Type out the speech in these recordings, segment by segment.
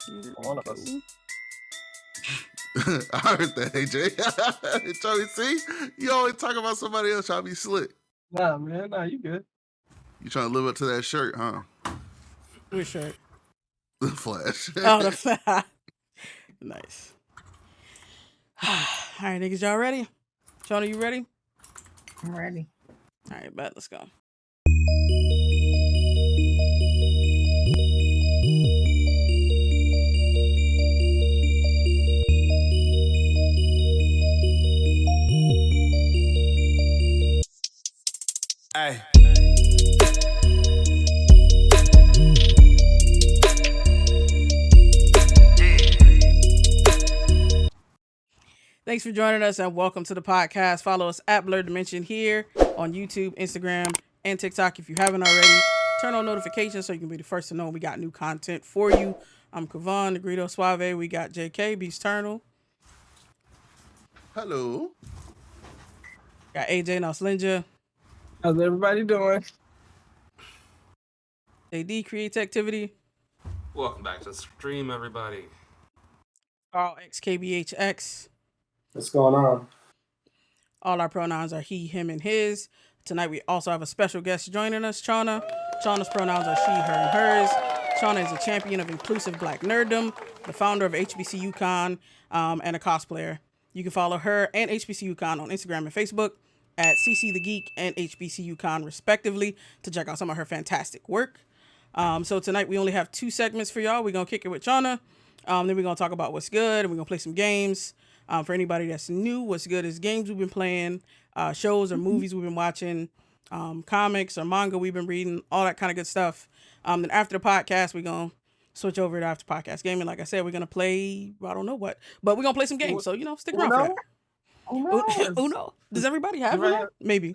One of us. I heard that, AJ. Tony, see? You always talk about somebody else trying to be slick. Nah, man. Nah, you good. You trying to live up to that shirt, huh? Which shirt? The Flash. Oh, the Flash. Nice. All right, niggas, y'all ready? Shauna, you ready? I'm ready. All right, bet. Let's go. Hey. Thanks for joining us and welcome to the podcast. Follow us at Blerdimension here on YouTube, Instagram, and TikTok if you haven't already. Turn on notifications so you can be the first to know when we got new content for you. I'm Kavan, the Greedo Suave. We got JK, Beast Eternal. Hello. Got AJ Noslinja. How's everybody doing? JD Creates Activity. Welcome back to the stream, everybody. Carl XKBHX. What's going on? All our pronouns are he, him, and his. Tonight we also have a special guest joining us, Shauna. Shauna's pronouns are she, her, and hers. Shauna is a champion of inclusive black nerddom, the founder of HBCUcon, and a cosplayer. You can follow her and HBCUcon on Instagram and Facebook at CC the Geek and HBCUcon respectively to check out some of her fantastic work. So tonight we only have 2 segments for y'all. We're going to kick it with Shauna. Then we're going to talk about what's good, and we're going to play some games. For anybody that's new, what's good is games we've been playing, shows or movies we've been watching, comics or manga we've been reading, all that kind of good stuff. Then after the podcast, we're going to switch over to after podcast gaming. Like I said, we're going to play, I don't know what, but we're going to play some games. So, stick around for that. Uno? Does everybody have Uno? Maybe.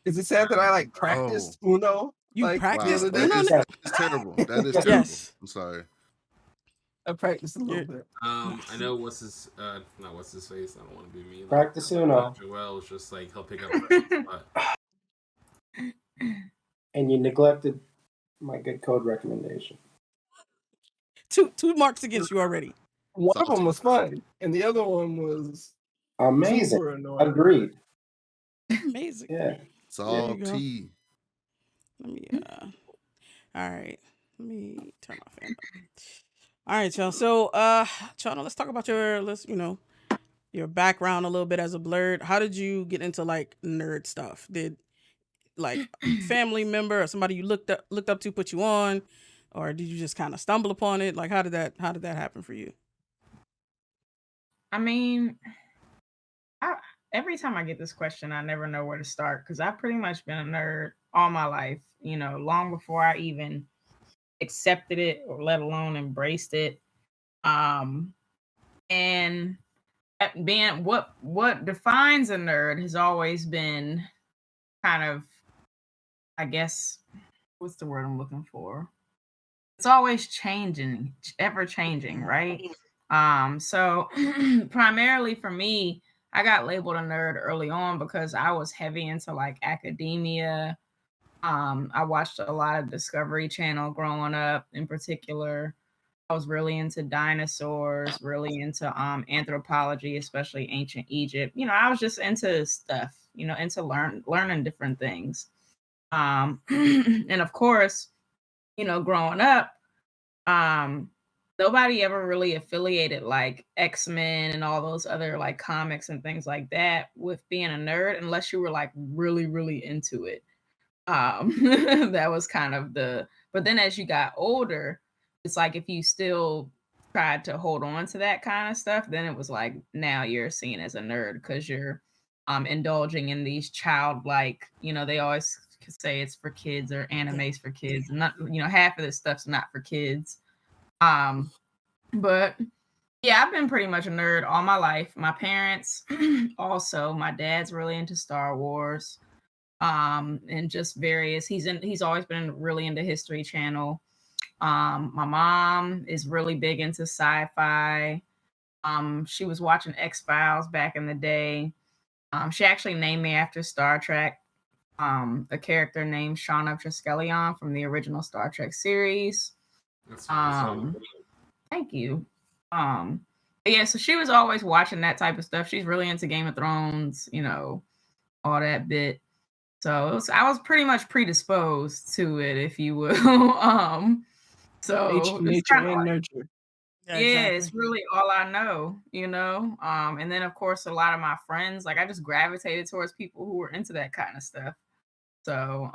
Is it sad that I practiced Uno? You practiced Uno? That is terrible. That is terrible. Yes. I'm sorry. I practiced a little bit. I know what's his not what's his face. I don't want to be mean. Practice Uno. Joel's just like he'll pick up the spot. And you neglected my good code recommendation. Two marks against you already. One of them was fun, and the other one was amazing. super annoying. Agreed. Amazing. Yeah. It's all tea. Let me all right. Let me turn off fan. All right, y'all. So, Chana, let's talk about your background a little bit as a Blerd. How did you get into nerd stuff? Did family member or somebody you looked up to put you on, or did you just kind of stumble upon it? How did that happen for you? I mean, every time I get this question, I never know where to start because I've pretty much been a nerd all my life. Long before I even accepted it or let alone embraced it. And being what defines a nerd has always been kind of, I guess, what's the word I'm looking for? It's always changing, ever changing, right? So primarily for me, I got labeled a nerd early on because I was heavy into academia. I watched a lot of Discovery Channel growing up. In particular, I was really into dinosaurs, really into anthropology, especially ancient Egypt. I was just into stuff, into learning different things. And of course, growing up, nobody ever really affiliated X-Men and all those other comics and things like that with being a nerd unless you were really, really into it. That was kind of but then as you got older, it's if you still tried to hold on to that kind of stuff, then it was now you're seen as a nerd because you're indulging in these childlike, they always say it's for kids or anime's for kids, and not, half of this stuff's not for kids. But yeah, I've been pretty much a nerd all my life. My parents also, my dad's really into Star Wars. And just various, he's always been really into History Channel. My mom is really big into sci-fi. She was watching X-Files back in the day. She actually named me after Star Trek, a character named Shauna Triskelion from the original Star Trek series. Thank you. But yeah, so she was always watching that type of stuff. She's really into Game of Thrones, you know, all that bit. So I was pretty much predisposed to it, if you will. So it's Nature kind of and like, nurture. Yeah, yeah, exactly. it's really all I know, you know. And then of course a lot of my friends, like I just gravitated towards people who were into that kind of stuff. So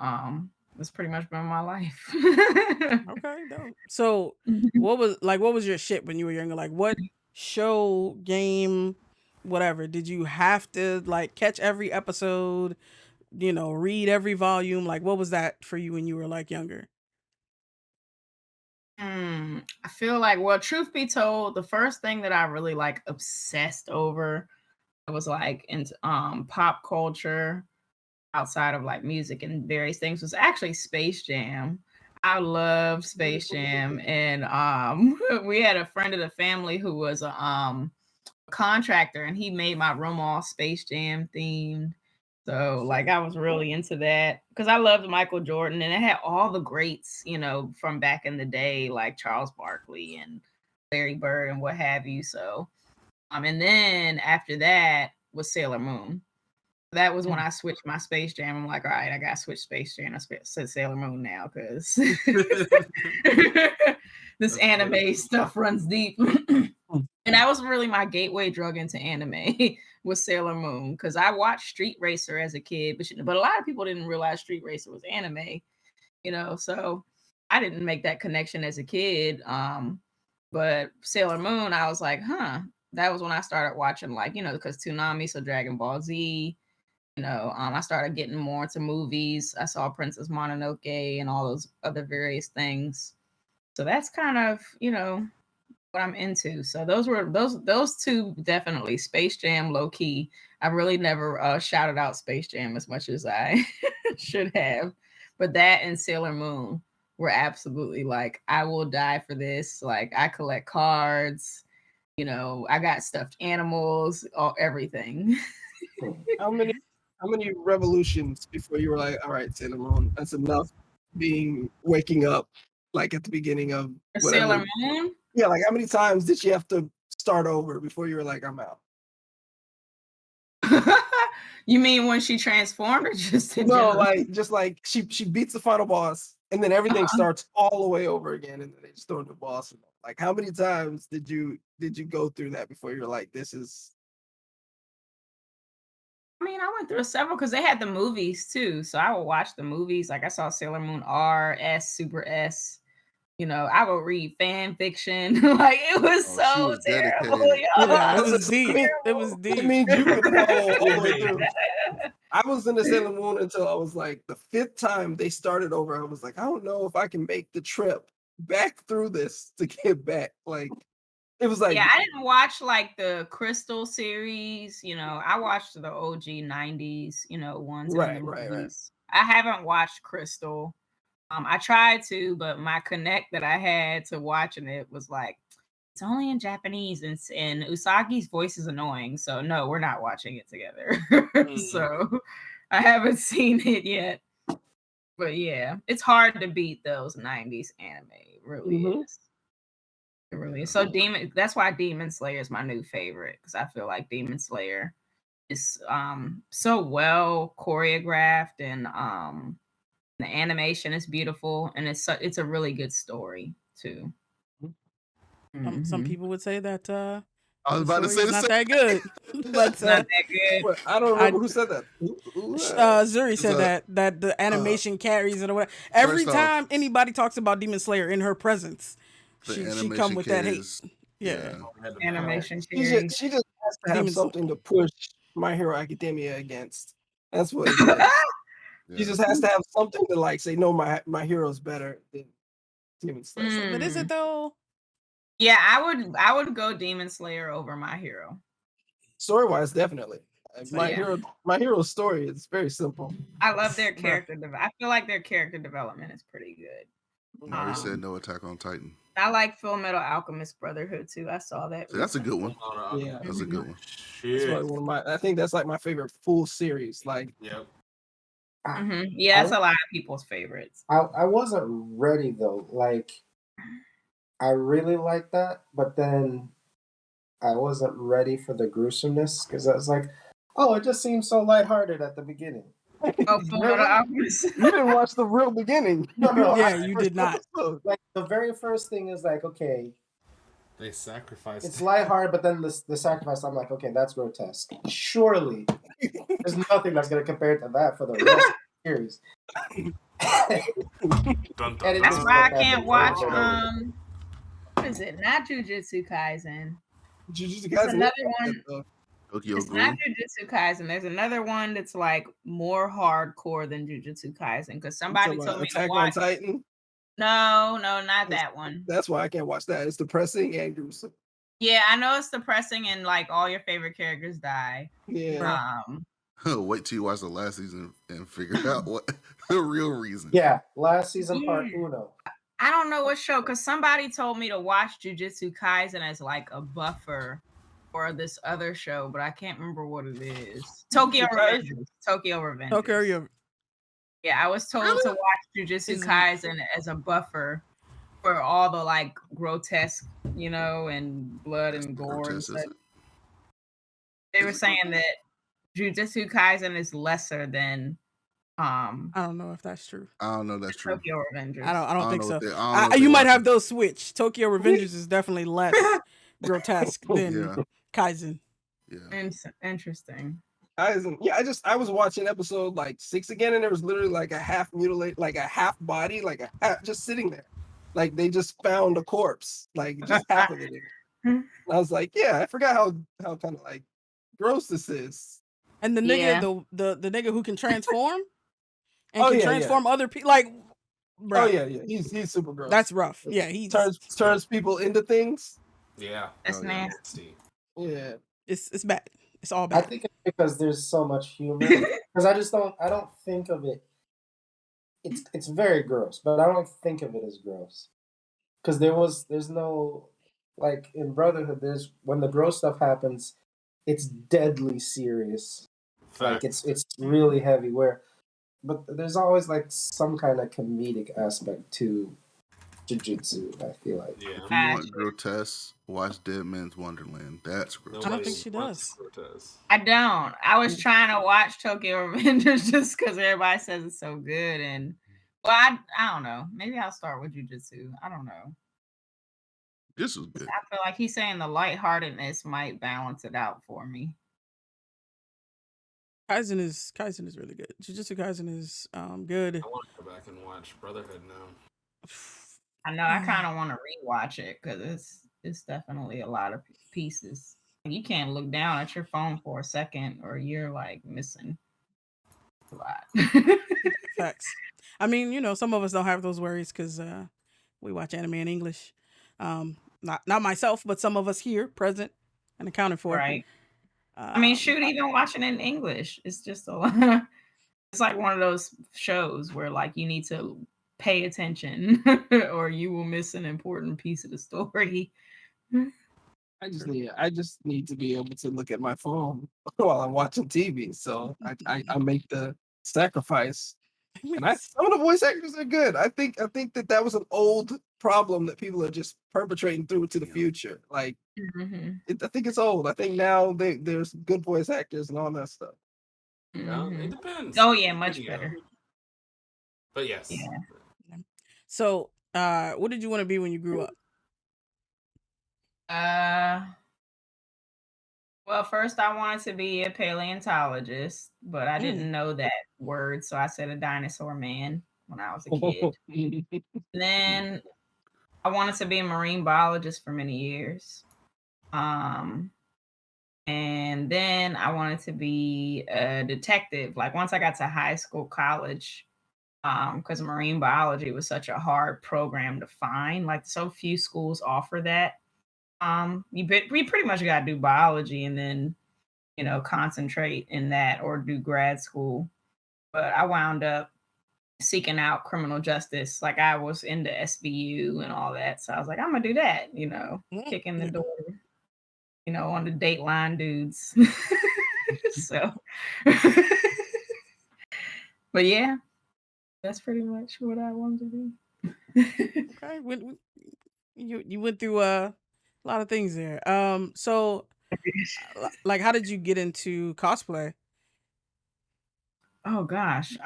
it's pretty much been my life. Okay, dope. So, what was your shit when you were younger? Like, what show, game, whatever did you have to like catch every episode? You know, read every volume. Like, what was that for you when you were like younger? I feel like, well, truth be told, the first thing that I really like obsessed over was like into pop culture outside of like music and various things was actually Space Jam. I love Space Jam, and we had a friend of the family who was a contractor, and he made my room all Space Jam themed. So like I was really into that because I loved Michael Jordan, and it had all the greats, you know, from back in the day, like Charles Barkley and Larry Bird and what have you. So and then after that was Sailor Moon. That was when I switched my Space Jam. I'm like, all right, I got to switch Space Jam. I said Sailor Moon now because this anime stuff runs deep. And that was really my gateway drug into anime was Sailor Moon because I watched Street Racer as a kid, but a lot of people didn't realize Street Racer was anime, you know. So I didn't make that connection as a kid. But Sailor Moon, I was like, huh. That was when I started watching, like, you know, because Toonami, so Dragon Ball Z. You know, I started getting more into movies. I saw Princess Mononoke and all those other various things. So that's kind of, you know, what I'm into. So those two definitely. Space Jam, low key. I really never shouted out Space Jam as much as I should have, but that and Sailor Moon were absolutely like I will die for this. Like I collect cards, you know, I got stuffed animals, all everything. How many revolutions before you were like, all right, Sailor Moon, that's enough waking up like at the beginning of whatever. Sailor Moon? Yeah, like how many times did you have to start over before you were like, I'm out? You mean when she transformed or just in No, general? like just like she beats the final boss and then everything starts all the way over again and then they just throw the boss. Like how many times did you go through that before you're like, this is I mean, I went through several because they had the movies too. So I would watch the movies. Like I saw Sailor Moon R, S, Super S. You know, I would read fan fiction. Like it was She so was terrible. dedicated. Yeah, it Y'all. was deep. It was That deep. means you could follow all the way through. I was in the Sailor Moon until I was like the 5th time they started over. I was like, I don't know if I can make the trip back through this to get back. Like it was like Yeah, I didn't watch like the Crystal series. You know, I watched the OG 90s, you know, ones and the right. movies. I haven't watched Crystal. I tried to, but my connect that I had to watching it was like, it's only in Japanese, and Usagi's voice is annoying. So no, we're not watching it together. So I haven't seen it yet. But yeah, it's hard to beat those 90s anime. It really is. It really is. So that's why Demon Slayer is my new favorite, because I feel like Demon Slayer is so well choreographed, and the animation is beautiful, and it's a really good story too. Some people would say that I was the about to story say is the not same. that good, but It's not that good. what, I don't remember who said that. Zuri said that the animation carries it or whatever. Every First off, time anybody talks about Demon Slayer in her presence, the she animation come with that hate. carries. Yeah. Animation She series. just has to have Demon Slayer. something to push My Hero Academia against. That's what it is. She just has to have something to like say, no, my hero's better than Demon Slayer. But is it though? Yeah, I would go Demon Slayer over My Hero. Story wise, definitely. Yeah. My hero's story is very simple. I love their Bruh. character. I feel like their character development is pretty good. I already said no Attack on Titan. I like Full Metal Alchemist Brotherhood too. I saw that. So that's a good one. Yeah, That's a good one. that's probably one of my. I think that's like my favorite full series. Like, Yep. Yeah, that's a lot of people's favorites. I wasn't ready though. Like I really like that, but then I wasn't ready for the gruesomeness because I was like, oh, it just seems so lighthearted at the beginning. Oh, Full Metal Really? Alchemist. You didn't watch the real beginning. No, Yeah, you did not. like the very first thing is like, okay, They sacrificed. it's lighthearted, but then the sacrifice, I'm like, okay, that's grotesque. Surely, there's nothing that's gonna compare to that for the rest of the series. Dun, dun, And it That's just why I went back can't and watch. forth. What is it? Not Jujutsu Kaisen. Jujutsu There's Kaisen another is one. good, though. Tokyo It's not Ghoul. Jujutsu Kaisen. There's another one that's like more hardcore than Jujutsu Kaisen because somebody You talking told about me to Attack on watch. Titan. No, not that one. That's why I can't watch that. It's depressing and gruesome. Yeah, I know it's depressing and like all your favorite characters die. Yeah. Wait till you watch the last season and figure out what the real reason. Yeah, last season part uno. I don't know what show because somebody told me to watch Jujutsu Kaisen as like a buffer for this other show, but I can't remember what it is. Tokyo Revengers. Tokyo Revengers. Tokyo. Yeah, I was told to watch Jujutsu Kaisen as a buffer for all the like grotesque, and blood and gore and stuff. They were saying that Jujutsu Kaisen is lesser than I don't know if that's true. I don't know if that's true. Tokyo Revengers. I don't think so. you You might have those switch. Tokyo Revengers is definitely less grotesque than Kaisen. Yeah. Interesting. Kaisen. Yeah, I was watching episode like 6 again, and there was literally like a half mutilate, like a half body, like a half just sitting there. Like they just found a corpse, like just half of it. And I was like, yeah, I forgot how kind of like gross this is. And the nigga, the nigga who can transform and can transform other people, like, bro. Oh yeah, he's super gross. That's rough. Yeah, he turns people into things. Yeah, that's nasty. Yeah, it's bad. It's all bad. I think it's because there's so much humor. Because I don't think of it. It's very gross, but I don't think of it as gross. Because there's no, like in Brotherhood, there's when the gross stuff happens, it's deadly serious. Like it's really heavy. But there's always like some kind of comedic aspect to Jujutsu. I feel like. Yeah. If you want grotesque, watch Dead Man's Wonderland. That's grotesque. I don't think she does. I don't. I was trying to watch Tokyo Revengers just because everybody says it's so good, and I don't know. Maybe I'll start with Jujutsu. I don't know. This was good. I feel like he's saying the lightheartedness might balance it out for me. Kaisen is really good. Jujutsu Kaisen is good. I want to go back and watch Brotherhood now. I know. I kind of want to rewatch it because it's definitely a lot of pieces. You can't look down at your phone for a second, or you're like missing a lot. Facts. I mean, some of us don't have those worries because we watch anime in English. Not myself, but some of us here present and accounted for. Right. I mean, shoot, even watching it in English, it's just a lot. It's like one of those shows where like you need to pay attention or you will miss an important piece of the story. I just need to be able to look at my phone while I'm watching TV. So I make the sacrifice. And some of the voice actors are good. I think that was an old problem that people are just perpetrating through to the future. Like, I think it's old. I think now there's good voice actors and all that stuff. It depends. Oh yeah, much better. But yes. Yeah. So, what did you want to be when you grew up? Well, first I wanted to be a paleontologist, but I didn't know that word, so I said a dinosaur man when I was a kid. Then I wanted to be a marine biologist for many years. And then I wanted to be a detective. Like once I got to high school, college, because marine biology was such a hard program to find. Like so few schools offer that. We pretty much got to do biology and then, concentrate in that or do grad school. But I wound up seeking out criminal justice. Like I was into HBCU and all that. So I was like, I'm going to do that, kicking the door, on the Dateline dudes. So, but yeah, that's pretty much what I wanted to do. Okay. you went through a lot of things there. So like, how did you get into cosplay? Oh gosh.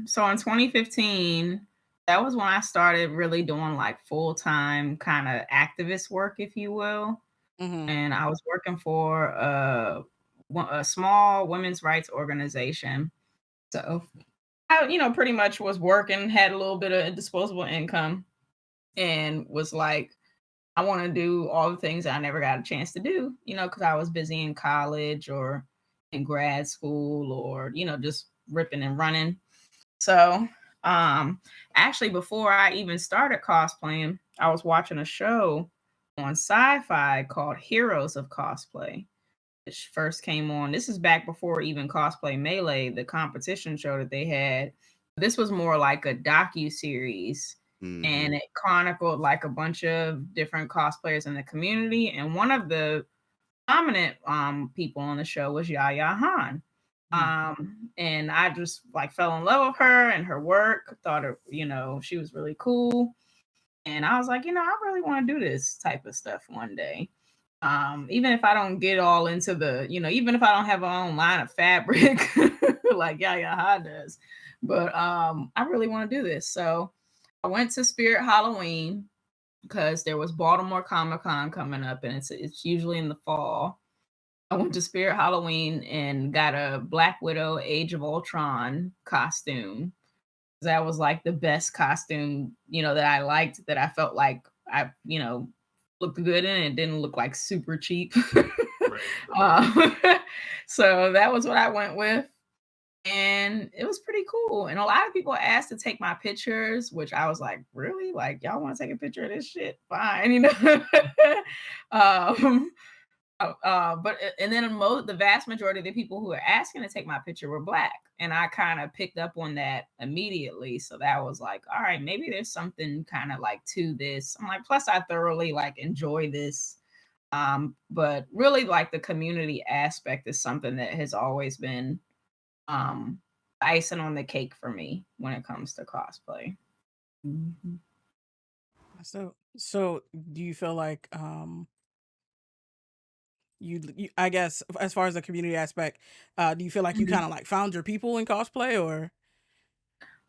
So in 2015, that was when I started really doing like full-time kind of activist work, if you will. Mm-hmm. And I was working for a small women's rights organization. So I, pretty much was working, had a little bit of disposable income, and was like, I want to do all the things that I never got a chance to do, because I was busy in college or in grad school or, just ripping and running. So, actually, before I even started cosplaying, I was watching a show on sci-fi called Heroes of Cosplay, which first came on. This is back before even Cosplay Melee, the competition show that they had. This was more like a docu-series, and it chronicled like a bunch of different cosplayers in the community. And one of the prominent people on the show was Yaya Han. And I just like fell in love with her and her work, thought her, she was really cool. And I was like, I really want to do this type of stuff one day. Even if I don't get all into the, even if I don't have my own line of fabric like Yaya Ha does, but I really want to do this. So I went to Spirit Halloween because there was Baltimore Comic Con coming up, and it's usually in the fall. I went to Spirit Halloween and got a Black Widow Age of Ultron costume. That was like the best costume, that I liked, that I felt like I, looked good in. It didn't look like super cheap. Right. So that was what I went with. And it was pretty cool. And a lot of people asked to take my pictures, which I was like, really? Like, y'all want to take a picture of this shit? Fine, um, but and then the vast majority of the people who were asking to take my picture were Black, and I kind of picked up on that immediately. So that was like, all right, maybe there's something kind of like to this. I'm like, plus I thoroughly like enjoy this, but really like the community aspect is something that has always been icing on the cake for me when it comes to cosplay. Mm-hmm. So do you feel like you I guess as far as the community aspect, do you feel like you kind of like found your people in cosplay, or?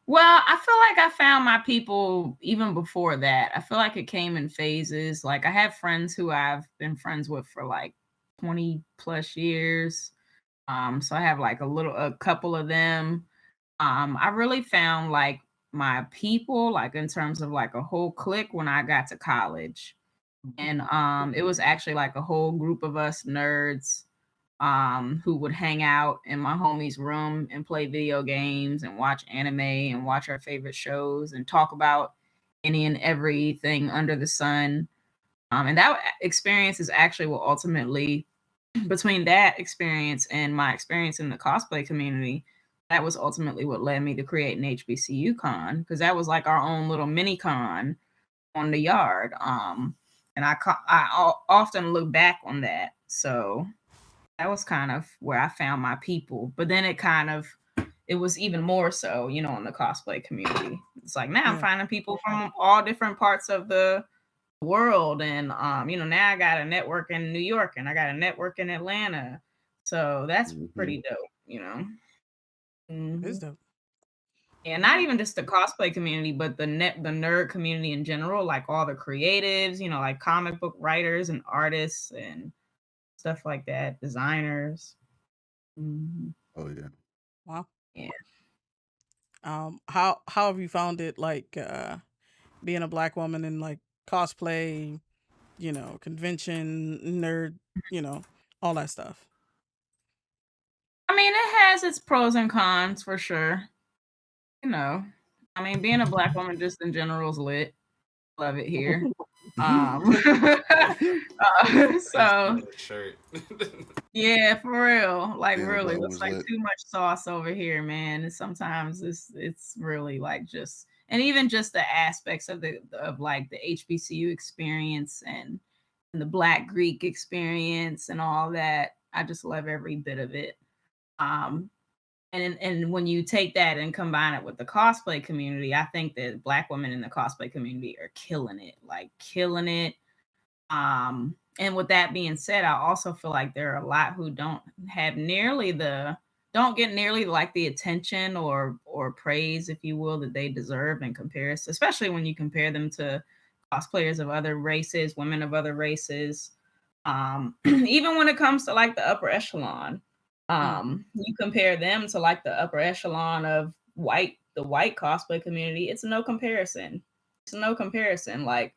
Well, I feel like I found my people even before that. I feel like it came in phases. Like I have friends who I've been friends with for like 20 plus years. So I have like a couple of them. I really found like my people, like in terms of like a whole clique when I got to college. And it was actually like a whole group of us nerds who would hang out in my homie's room and play video games and watch anime and watch our favorite shows and talk about any and everything under the sun. And that experience is actually what ultimately, between that experience and my experience in the cosplay community, that was ultimately what led me to create an HBCU Con, because that was like our own little mini con on the yard. And I often look back on that. So that was kind of where I found my people. But then it was even more so, in the cosplay community. It's like now I'm finding people from all different parts of the world. And now I got a network in New York and I got a network in Atlanta. So that's pretty dope. It's Mhm. dope. And not even just the cosplay community, but the nerd community in general, like all the creatives, like comic book writers and artists and stuff like that, designers. Mhm. Oh yeah. Wow. Yeah. How have you found it, like being a Black woman in like cosplay, convention, nerd, all that stuff? I mean, it has its pros and cons for sure. I mean, being a Black woman just in general is lit. Love it here. So Shirt. yeah, for real. Like Being a really, black looks woman's like lit. too much sauce over here, man. And sometimes it's really like just, and even just the aspects of like the HBCU experience and the Black Greek experience and all that. I just love every bit of it. Um, and when you take that and combine it with the cosplay community, I think that Black women in the cosplay community are killing it, like killing it. And with that being said, I also feel like there are a lot who don't get nearly like the attention or praise, if you will, that they deserve in comparison, especially when you compare them to cosplayers of other races, women of other races. Even when it comes to like the upper echelon, you compare them to like the upper echelon of the white cosplay community, it's no comparison. It's no comparison. Like,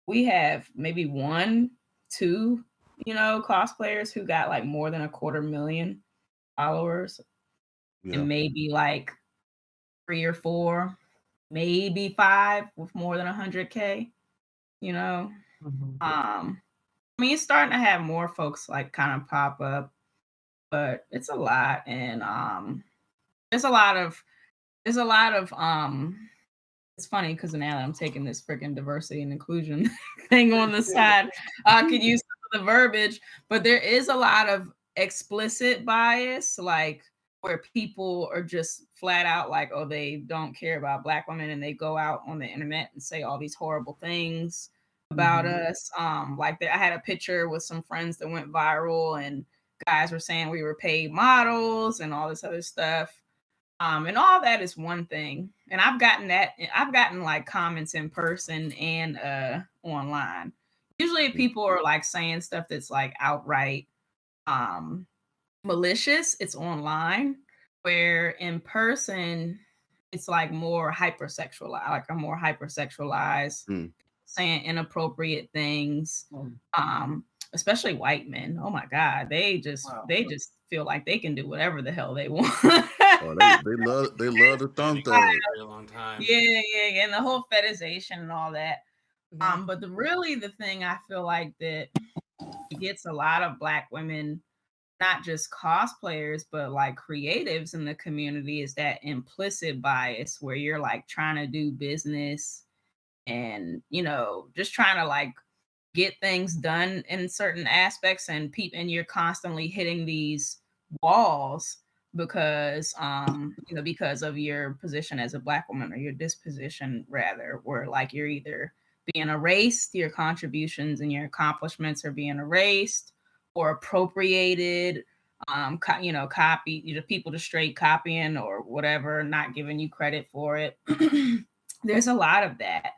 we have maybe 1, 2, cosplayers who got like more than 250,000 followers, and maybe like 3 or 4, maybe 5 with more than 100K. I mean, it's starting to have more folks like kind of pop up, but it's a lot, and there's a lot of it's funny because now that I'm taking this freaking diversity and inclusion thing on the side, I could use some of the verbiage, but there is a lot of explicit bias, like where people are just flat out like, oh, they don't care about Black women, and they go out on the internet and say all these horrible things about us. Like I had a picture with some friends that went viral, and guys were saying we were paid models and all this other stuff. And all that is one thing. And I've gotten like comments in person and online. Usually people are like saying stuff that's like outright malicious. It's online, where in person it's like more hypersexualized, like I'm more hypersexualized, saying inappropriate things. Especially white men. Oh my God, they just feel like they can do whatever the hell they want. They love the thumb thug. For a long time. Yeah, and the whole fetishization and all that. But the thing I feel like that gets a lot of Black women, not just cosplayers, but like creatives in the community, is that implicit bias where you're like trying to do business and just trying to like get things done in certain aspects, and you're constantly hitting these walls because because of your position as a Black woman, or your disposition rather, where like you're either being erased, your contributions and your accomplishments are being erased or appropriated, people just straight copying or whatever, not giving you credit for it. There's a lot of that.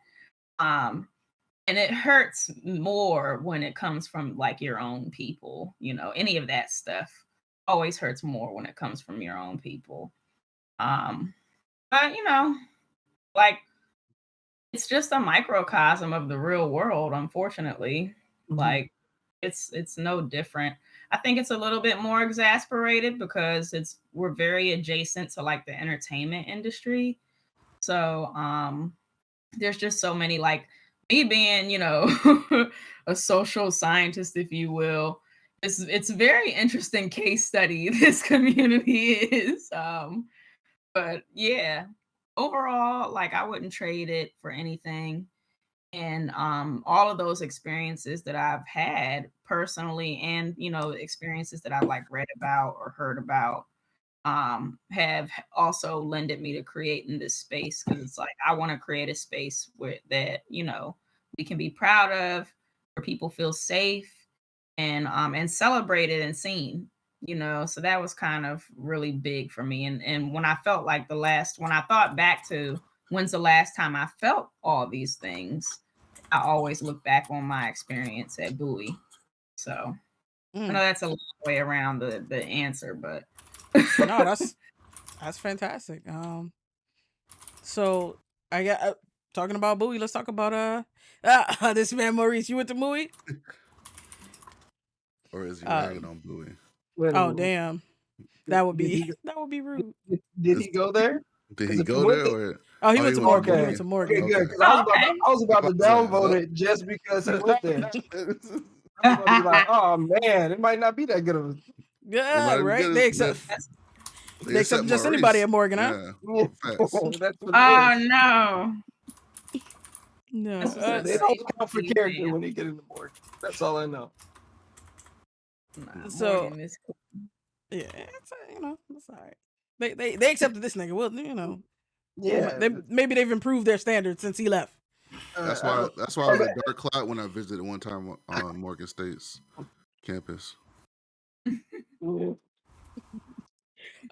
And it hurts more when it comes from like your own people, any of that stuff always hurts more when it comes from your own people. But like it's just a microcosm of the real world, unfortunately. Like it's no different. I think it's a little bit more exasperated because we're very adjacent to like the entertainment industry. So there's just so many, like me being, a social scientist, if you will. It's a very interesting case study this community is. But yeah, overall, like I wouldn't trade it for anything. And all of those experiences that I've had personally, and experiences that I've like read about or heard about, have also lended me to creating this space, because it's like I want to create a space where that we can be proud of, where people feel safe and celebrated and seen. So that was kind of really big for me. And when I felt like when I thought back to when's the last time I felt all these things, I always look back on my experience at Bowie. So I know that's a long way around the answer, but no, that's fantastic. So I got talking about Bowie. Let's talk about this man Maurice. You went to Bowie? Or is he ragging on Bowie? Oh damn, that would be rude. Did he go there? Did he go there? Or he went to Morgan. Okay. He went to Morgan. Okay, good. 'Cause I was about to downvote it just because he went there. I was about to be like, oh man, it might not be that good of a. Yeah, right. They accept just Maurice. anybody at Morgan, huh? Yeah. That's what it is. no. No, they don't count for character when they get into Morgan. That's all I know. So yeah, it's it's all right. They accepted this nigga. Well, you know, Yeah. maybe they've improved their standards since he left. That's why I was a dark cloud when I visited one time on Morgan State's campus.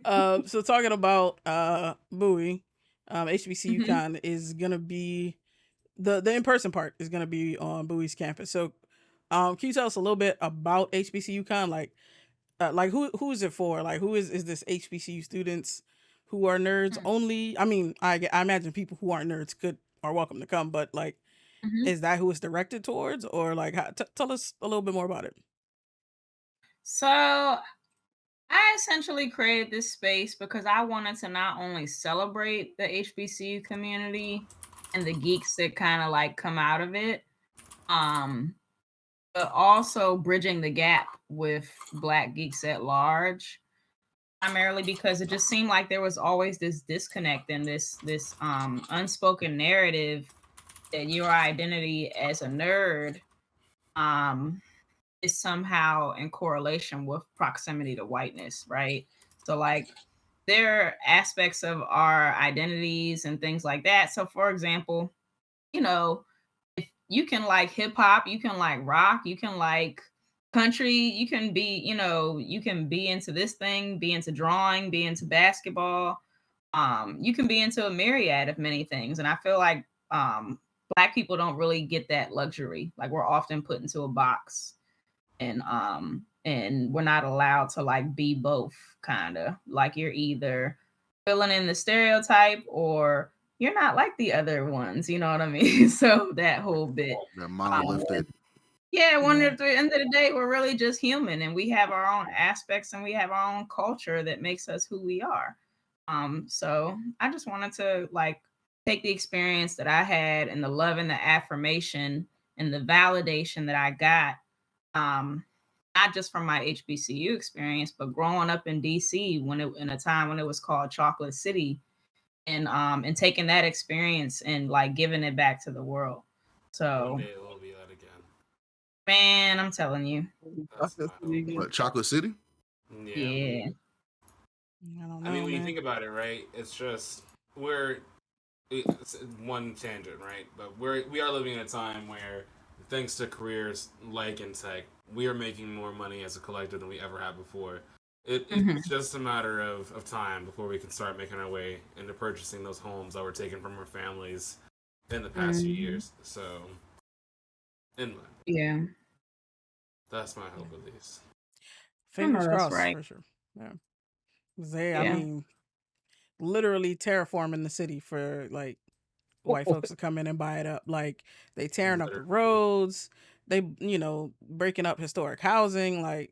So talking about Bowie, HBCUcon Mm-hmm. Con is gonna be the in-person part is gonna be on Bowie's campus. So, can you tell us a little bit about HBCUcon? Like who is it for? Like who is this HBCU students who are nerds only? I mean, I imagine people who aren't nerds are welcome to come, but like, Mm-hmm. is that who it's directed towards, or like, tell us a little bit more about it? So I essentially created this space because I wanted to not only celebrate the HBCU community and the geeks that kind of like come out of it, but also bridging the gap with Black geeks at large. Primarily because it just seemed like there was always this disconnect and this unspoken narrative that your identity as a nerd is somehow in correlation with proximity to whiteness, right? So like there are aspects of our identities and things like that. So for example, you know, if you can like hip hop, you can like rock, you can like country, you can be, you can be into this thing, be into drawing, be into basketball. You can be into a myriad of many things. And I feel like Black people don't really get that luxury. Like we're often put into a box and we're not allowed to like be both, kind of like you're either filling in the stereotype or you're not like the other ones, you know what I mean? So that whole bit. That monolithic. Yeah, at the end of the day, we're really just human and we have our own aspects and we have our own culture that makes us who we are. So I just wanted to like take the experience that I had and the love and the affirmation and the validation that I got, not just from my HBCU experience, but growing up in DC in a time when it was called Chocolate City, and taking that experience and like giving it back to the world. So One day it will be that again. man, I'm telling you. That's my hope. What, Chocolate City? Yeah. I don't know. I mean, when you man. think about it, right? It's just it's one tangent, right? But we are living in a time where, thanks to careers like in tech, we are making more money as a collective than we ever have before. It's just a matter of time before we can start making our way into purchasing those homes that were taken from our families in the past few years. So, Yeah. that's my hope at least. Fingers that's crossed, right. for sure. Yeah. I mean, literally terraforming the city for like white folks to come in and buy it up. Like they tearing up the roads, they breaking up historic housing. Like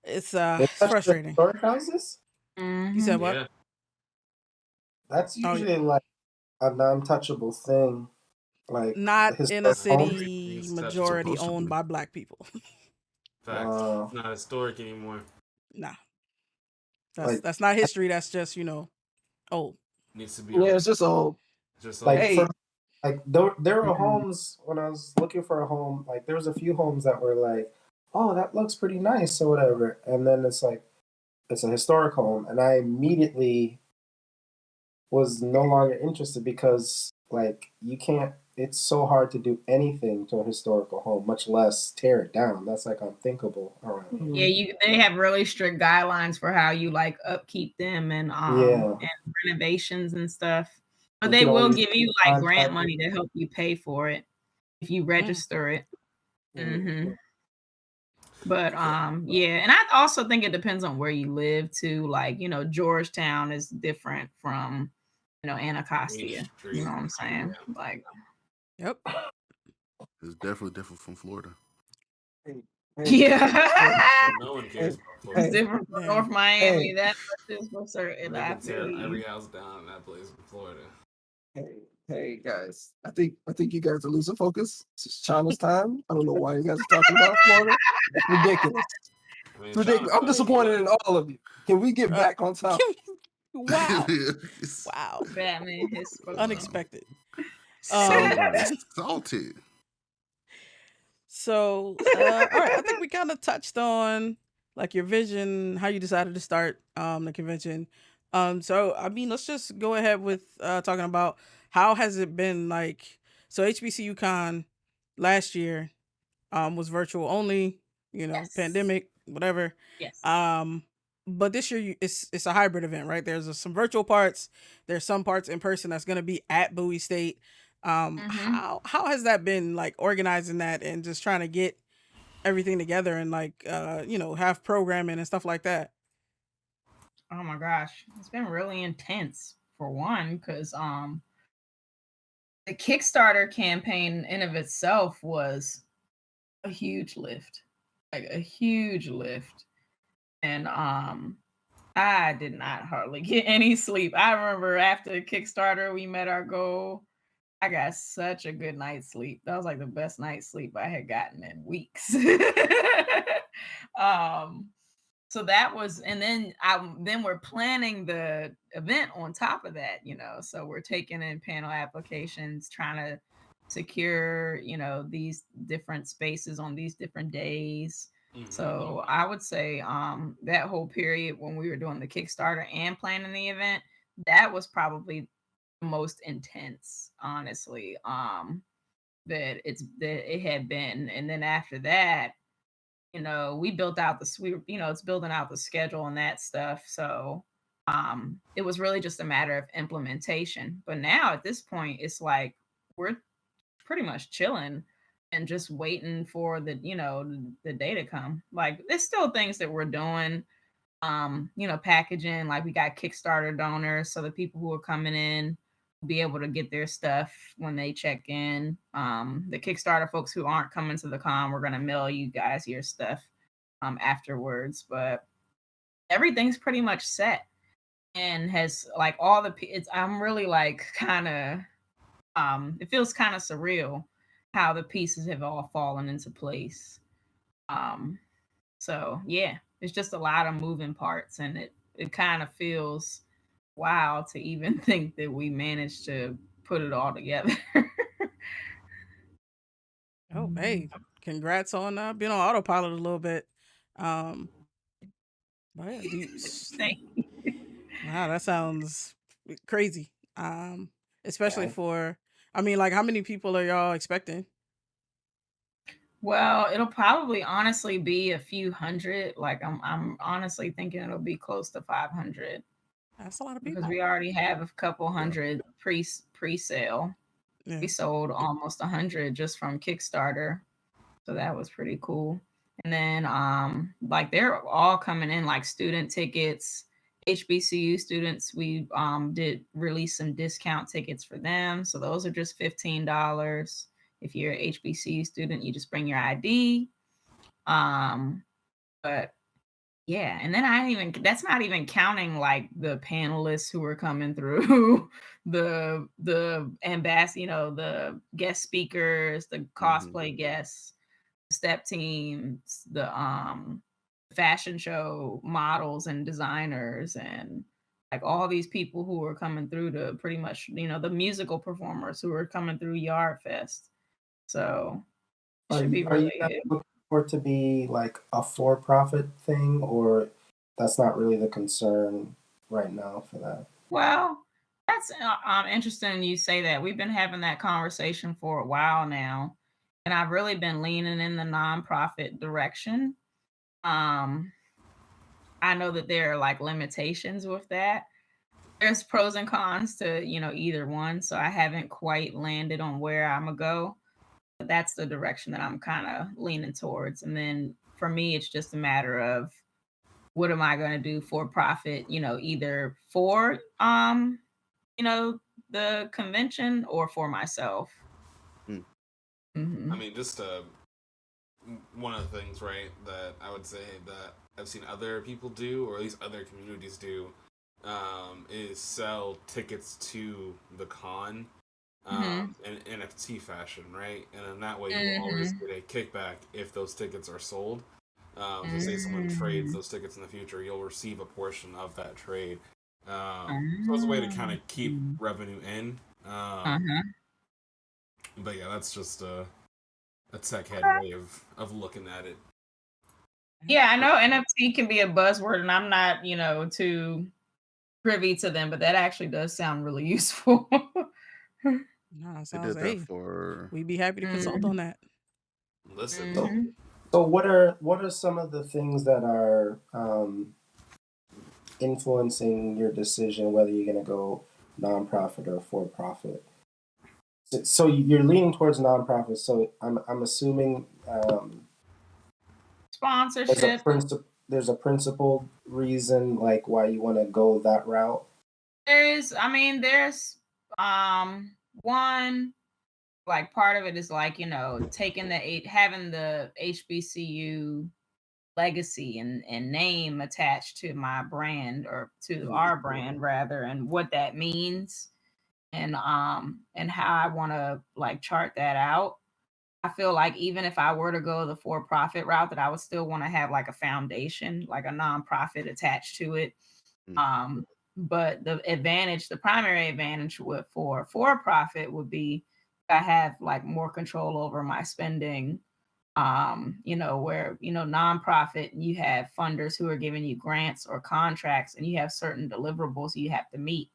it's frustrating. Historic houses? You said what? Yeah. That's usually like a non-touchable thing. Like not in a historic homes. city It's majority supposed to owned be. by Black people. Fact. It's not historic anymore. Nah, Like- that's not history. That's just old. Needs to be. Yeah, it's just old. Just Like Hey. there were homes when I was looking for a home. Like there was a few homes that were like, oh, that looks pretty nice or whatever, and then it's like it's a historic home, and I immediately was no longer interested because like you can't. It's so hard to do anything to a historical home, much less tear it down. That's like unthinkable around. Yeah, they have really strict guidelines for how you like upkeep them and and renovations and stuff. But they will give you like grant money to help you pay for it if you register it. But yeah, and I also think it depends on where you live too. Like, Georgetown is different from, Anacostia. You know what I'm saying? Like, Yep. It's definitely different from Florida. yeah. No one cares about It's Florida. different from North Miami. That's just for certain. They I can tear feel you. every house down in that place in Florida. Hey guys, I think you guys are losing focus. It's China's time. I don't know why you guys are talking about Florida. It's ridiculous. I mean, It's ridiculous. I'm disappointed in all of you. Can we get back on top? Wow. Wow. Batman his Unexpected. Salted. So, all right. I think we kind of touched on like your vision, how you decided to start the convention. So I mean, let's just go ahead with talking about how has it been like. So HBCUcon last year was virtual only, Yes. pandemic, whatever. Yes. But this year it's a hybrid event, right? There's some virtual parts, there's some parts in person that's going to be at Bowie State. How has that been, like, organizing that and just trying to get everything together and, like, have programming and stuff like that? Oh my gosh, it's been really intense for one, because the Kickstarter campaign in of itself was a huge lift, like a huge lift. And I did not hardly get any sleep. I remember after Kickstarter we met our goal. I got such a good night's sleep. That was like the best night's sleep I had gotten in weeks. um so that was, and then we're planning the event on top of that, so we're taking in panel applications, trying to secure, these different spaces on these different days. So I would say that whole period when we were doing the Kickstarter and planning the event, that was probably the most intense, honestly, that it had been. And then after that, we built out it's building out the schedule and that stuff. So it was really just a matter of implementation. But now at this point, it's like we're pretty much chilling and just waiting for the day to come. Like, there's still things that we're doing, packaging. Like, we got Kickstarter donors, so the people who are coming in will be able to get their stuff when they check in. The Kickstarter folks who aren't coming to the con, we're gonna mail you guys your stuff afterwards. But everything's pretty much set and has, like, all the I'm really, like, kind of it feels kind of surreal how the pieces have all fallen into place. So yeah, it's just a lot of moving parts, and it kind of feels wow to even think that we managed to put it all together. Oh, hey, congrats on being on autopilot a little bit. Um, but yeah, Thank you. wow, that sounds crazy. Especially Yeah. for, I mean, like, how many people are y'all expecting? Well, it'll probably honestly be a few hundred. Like, I'm honestly thinking it'll be close to 500, That's a lot of because people. we already have a couple hundred pre-sale. Yeah. We sold almost 100 just from Kickstarter. So that was pretty cool. And then like, they're all coming in, like student tickets, HBCU students. We did release some discount tickets for them. So those are just $15. If you're an HBCU student, you just bring your ID. But yeah, and then that's not even counting, like, the panelists who are coming through, the ambassador, the guest speakers, the cosplay guests, step teams, the fashion show models and designers, and, like, all these people who are coming through to pretty much, the musical performers who are coming through Yard Fest. So it Are should be you, are you really guys good. looking for it to be like a for-profit thing, or that's not really the concern right now for that? Well, that's interesting you say that. We've been having that conversation for a while now, and I've really been leaning in the nonprofit direction. Um, I know that there are, like, limitations with that. There's pros and cons to, either one, so I haven't quite landed on where I'm gonna go. But that's the direction that I'm kind of leaning towards. And then for me, it's just a matter of what am I going to do for profit, either for the convention or for myself. Hmm. Mhm. I mean, just one of the things, right, that I would say that I've seen other people do, or at least other communities do, is sell tickets to the con Mhm. in NFT fashion, right? And in that way, you will always Mhm. get a kickback if those tickets are sold. So say someone trades those tickets in the future, you'll receive a portion of that trade. So it's a way to kind of keep Mm. revenue in. Uh-huh. But yeah, that's just a tech head Okay. way of looking at it. Yeah, I know NFT can be a buzzword, and I'm not, too privy to them, but that actually does sound really useful. No, They sounds did that hey. for. We'd be happy to consult on that. Listen, So what are some of the things that are influencing your decision whether you're going to go nonprofit or for profit? So you're leaning towards nonprofit. So I'm assuming Sponsorship. there's a principled reason like why you want to go that route. There's one, like, part of it is like, taking having the HBCU legacy and name attached to my brand, or to our brand rather, and what that means, and how I want to like chart that out. I feel like even if I were to go the for-profit route, that I would still want to have like a foundation, like a nonprofit attached to it. Mm. But the primary advantage for-profit would be I have like more control over my spending. Where, nonprofit, you have funders who are giving you grants or contracts, and you have certain deliverables you have to meet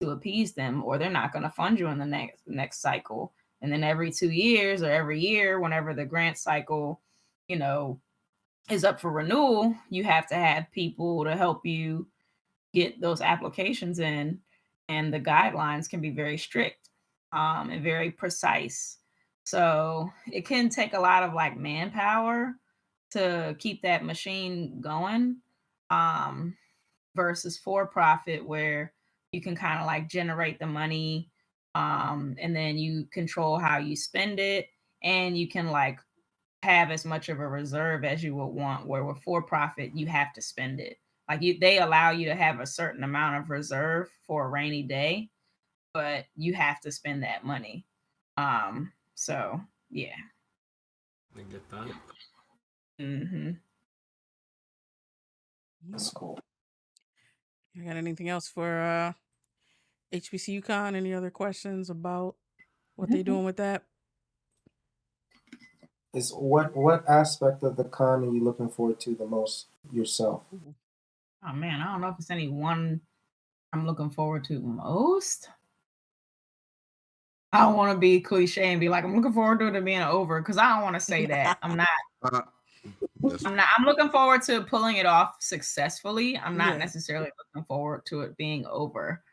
to appease them, or they're not going to fund you in the next cycle. And then every 2 years or every year, whenever the grant cycle, is up for renewal, you have to have people to help you get those applications in, and the guidelines can be very strict, and very precise. So it can take a lot of like manpower to keep that machine going, um, versus for profit, where you can kind of like generate the money, and then you control how you spend it, and you can like have as much of a reserve as you would want, where with for profit you have to spend it. Like, they allow you to have a certain amount of reserve for a rainy day, but you have to spend that money. So yeah. I get that. Mm-hmm. That's cool. You got anything else for HBCUcon? Any other questions about what they doing with that? Is what aspect of the con are you looking forward to the most yourself? Oh man, I don't know if it's any one I'm looking forward to most. I don't want to be cliche and be like, I'm looking forward to it being over, because I don't want to say that. I'm not. I'm looking forward to pulling it off successfully. I'm not necessarily looking forward to it being over.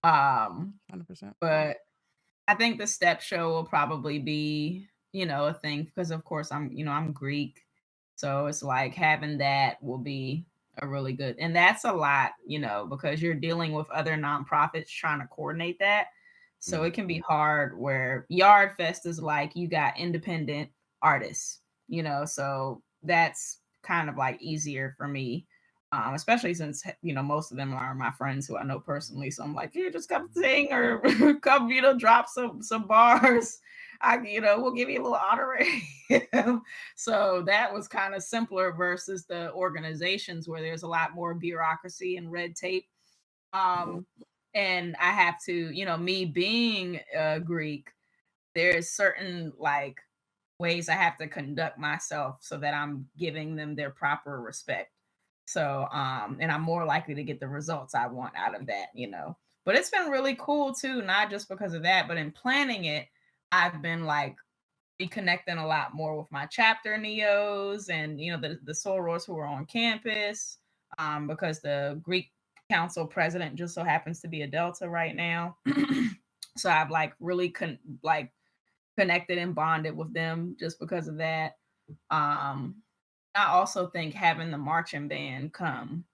100%. But I think the step show will probably be, a thing, because of course I'm Greek. So it's like having that will be a really good, and that's a lot, because you're dealing with other nonprofits trying to coordinate that. So it can be hard, where Yard Fest is like you got independent artists, so that's kind of like easier for me. Especially since most of them are my friends who I know personally, so I'm like, yeah, just come sing, or come drop some bars. We'll give you a little honorarium. So that was kind of simpler versus the organizations where there's a lot more bureaucracy and red tape. And I have to, me being Greek, there's certain like ways I have to conduct myself so that I'm giving them their proper respect. So, and I'm more likely to get the results I want out of that, But it's been really cool too, not just because of that, but in planning it, I've been like reconnecting a lot more with my chapter neos, and the sorors who are on campus, because the Greek council president just so happens to be a Delta right now. So I've like really connected and bonded with them just because of that. I also think having the marching band come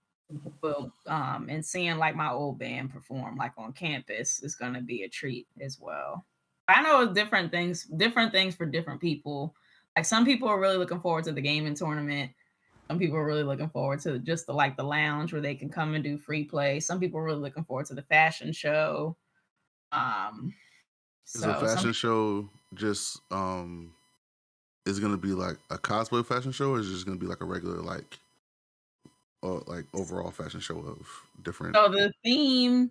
will, and seeing like my old band perform like on campus is going to be a treat as well. I know it's different things for different people. Like, some people are really looking forward to the gaming tournament. Some people are really looking forward to just the lounge where they can come and do free play. Some people are really looking forward to the fashion show. Is the fashion show just is gonna be like a cosplay fashion show, or is it just gonna be like a regular like overall fashion show of different? So the theme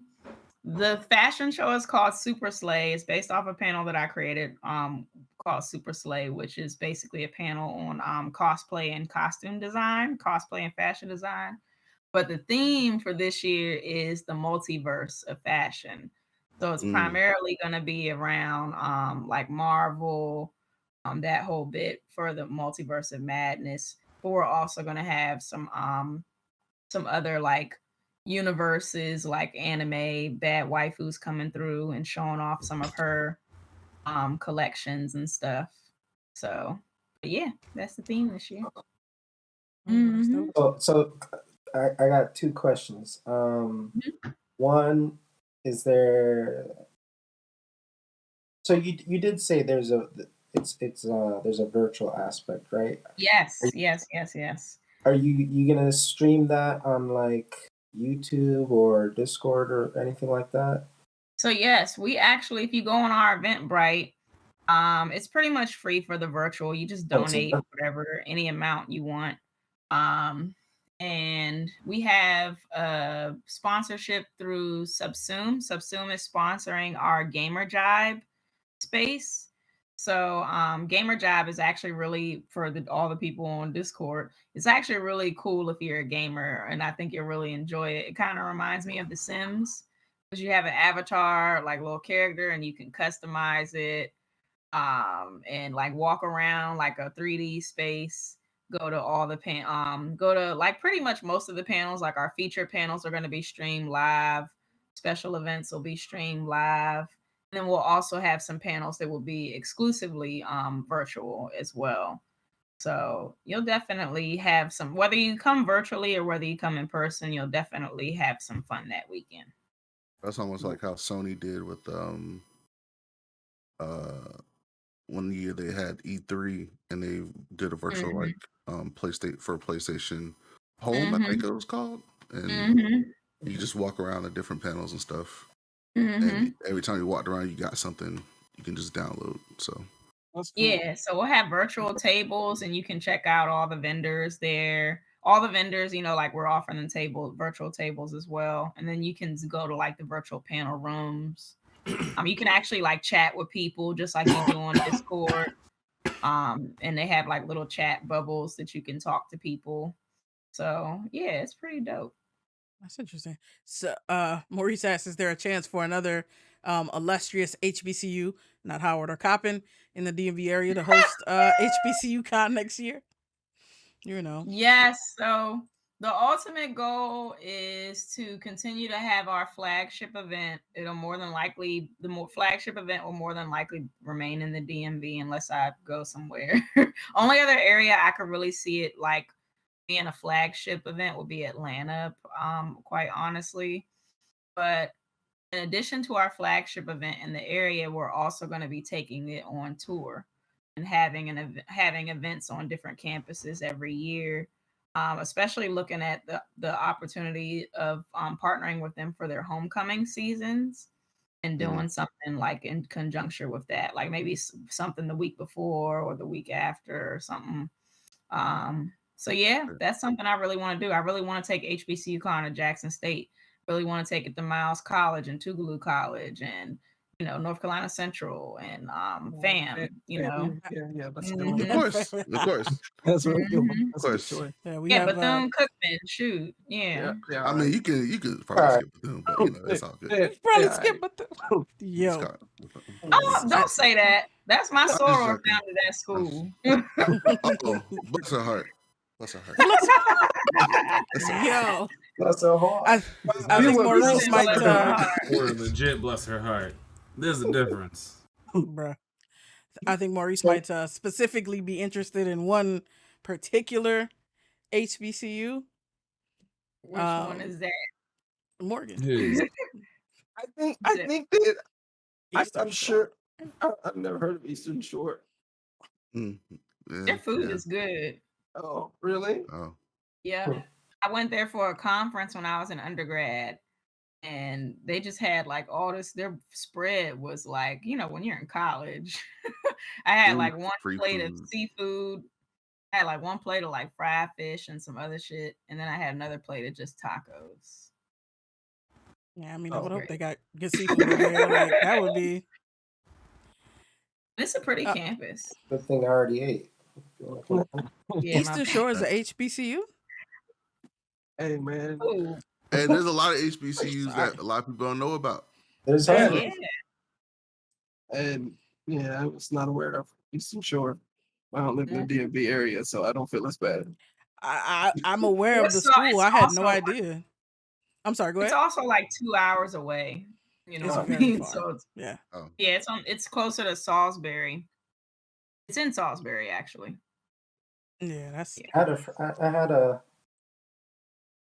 The fashion show is called Super Slay. It's based off a panel that I created called Super Slay, which is basically a panel on cosplay and costume design, cosplay and fashion design. But the theme for this year is the multiverse of fashion. So it's primarily going to be around like Marvel, that whole bit for the multiverse of madness. But we're also going to have some other like universes like anime, bad waifus coming through and showing off some of her collections and stuff. So but yeah, that's the theme this year. Mhm. So I got two questions. One, is there? So you did say there's a virtual aspect, right? Yes. Are you gonna stream that on like YouTube or Discord or anything like that? So yes, we actually, if you go on our Eventbrite, it's pretty much free for the virtual. You just donate whatever, any amount you want. And we have a sponsorship through Subsume. Subsume is sponsoring our Gamer Jibe space. So Gamer Jibe is actually really for all the people on Discord. It's actually really cool if you're a gamer, and I think you'll really enjoy it. It kind of reminds me of The Sims because you have an avatar, like little character, and you can customize it and like walk around like a 3D space. Go to all the go to like pretty much most of the panels. Like our feature panels are going to be streamed live. Special events will be streamed live. And then we'll also have some panels that will be exclusively virtual as well. So you'll definitely have some, whether you come virtually or whether you come in person, you'll definitely have some fun that weekend. That's almost like how Sony did with one year they had E3 and they did a virtual like PlayStation Home, I think it was called, and you just walk around the different panels and stuff. And every time you walked around, you got something you can just download. So That's cool. Yeah, so we'll have virtual tables and you can check out all the vendors there. All the vendors, like we're offering them virtual tables as well. And then you can go to like the virtual panel rooms. You can actually like chat with people just like you do on Discord. And they have like little chat bubbles that you can talk to people. So yeah, it's pretty dope. That's interesting. So, Maurice asks, is there a chance for another illustrious HBCU, not Howard or Coppin, in the DMV area to host HBCU Con next year? Yes. So the ultimate goal is to continue to have our flagship event. It'll more than likely, flagship event will more than likely remain in the DMV unless I go somewhere. Only other area I could really see it like being a flagship event will be Atlanta, quite honestly. But in addition to our flagship event in the area, we're also going to be taking it on tour and having events on different campuses every year. Especially looking at the opportunity of partnering with them for their homecoming seasons and doing something like in conjunction with that, like maybe something the week before or the week after or something. So yeah, that's something I really want to do. I really want to take HBCUcon to Jackson State. Really want to take it to Miles College and Tougaloo College and North Carolina Central and FAM. Yeah, that's a good one. Of course. That's really good one. Of That's a good course. choice. Yeah, Bethune-Cookman, shoot, yeah. I mean, you could probably skip them, but it's all good. You probably skip Bethune. Yo. Oh, don't say that. That's my soror founded that school. Bless her heart. Yo. Bless her heart. I think Maurice might Or legit bless her heart. There's a difference. Bruh. I think Maurice might specifically be interested in one particular HBCU. Which one is that? Morgan. I think that I'm sure. I've never heard of Eastern Shore. Their food is good. Oh, really? Oh. Yeah. I went there for a conference when I was in undergrad, and they just had like all this. Their spread was like, when you're in college, I had like one plate of seafood. I had like one plate of like fried fish and some other shit, and then I had another plate of just tacos. Yeah, I mean, I Oh, would hope great. they got good seafood over there. Like that would be. It's a pretty Uh, campus. Good thing I already ate. Yeah, my Eastern Shore is a HBCU. Hey man. Ooh, And there's a lot of HBCUs Sorry. that a lot of people don't know about. There's Yeah. hundreds. yeah. And yeah, I was not aware of Eastern Shore. I don't live in the Mhm. DMV area, so I don't feel as bad. I'm aware of the It's, school. it's I had no also idea. I'm sorry. Go it's ahead. also like 2 hours away. You know It's what I very mean? far. So it's, Yeah. Oh, yeah, it's closer to Salisbury. It's in Salisbury actually. Yeah. That's. Yeah. I had a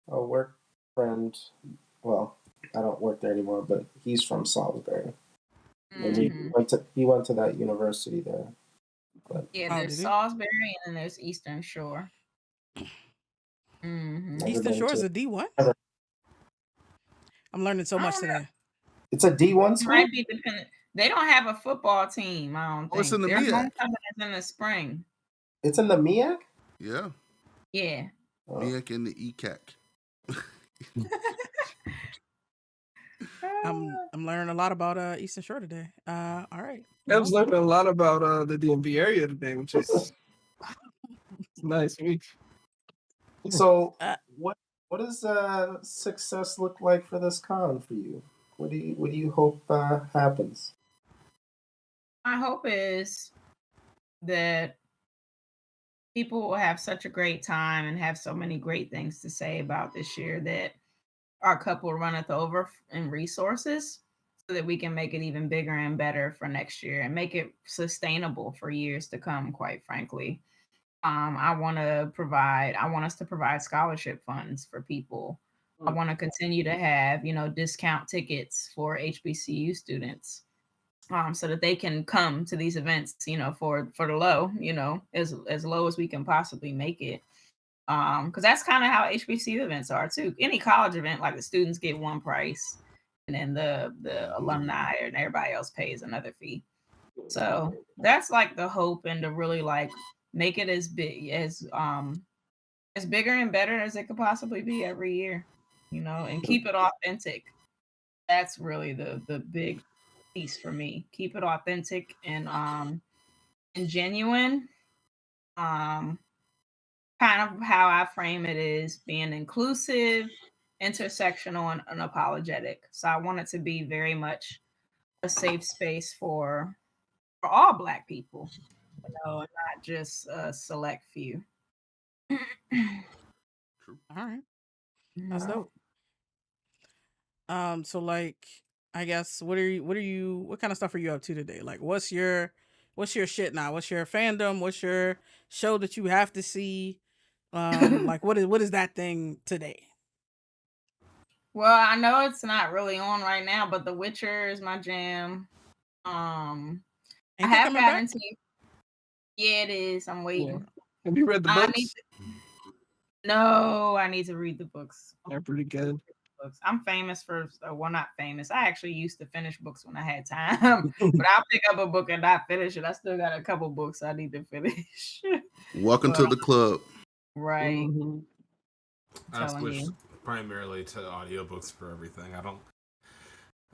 work friend. Well, I don't work there anymore, but he's from Salisbury. And Mhm. he went to that university there. But Yeah, Oh, there's did he? Salisbury and then there's Eastern Shore. Mhm. never Eastern been Shore is to. a D1. Never, I'm learning so I much don't know. today. it's a D1 It school. might be dependent. They don't have a football team, I don't oh, it's in think. the Their MEAC. homecoming is in the spring. It's in the MEAC. Yeah, Yeah. Oh. MEAC and the ECAC. I'm learning a lot about Eastern Shore today. All right. I was learning a lot about the DMV area today, which is nice. So Uh, what does success look like for this con for you? What do you hope happens? My hope is that people will have such a great time and have so many great things to say about this year that our cup will runneth over in resources so that we can make it even bigger and better for next year and make it sustainable for years to come, quite frankly. I want us to provide scholarship funds for people. I want to continue to have, discount tickets for HBCU students, so that they can come to these events, for the low, as low as we can possibly make it. Because that's kind of how HBCU events are too. Any college event, like the students get one price, and then the alumni and everybody else pays another fee. So that's like the hope, and to really like make it as big as bigger and better as it could possibly be every year, and keep it authentic. That's really the big piece for me. Keep it authentic and genuine. Um Kind of how I frame it is being inclusive, intersectional, and unapologetic. So I want it to be very much a safe space for all Black people, and not just a select few. True. all right. That's Wow. dope. So like, I guess what kind of stuff are you up to today? Like, what's your shit now? What's your fandom? What's your show that you have to see? Like, what is that thing today? Well, I know it's not really on right now, but The Witcher is my jam. I Ain't that have coming gotten back? into. Yeah, it is. I'm Yeah. waiting. Have you read the I books? need No, I need to read the books. They're pretty good. I'm famous for, well, not famous. I actually used to finish books when I had time, but I'll pick up a book and not finish it. I still got a couple books I need to finish. Welcome But, to the club. right, Mhm. I'm I telling switched you. primarily to audiobooks for everything. I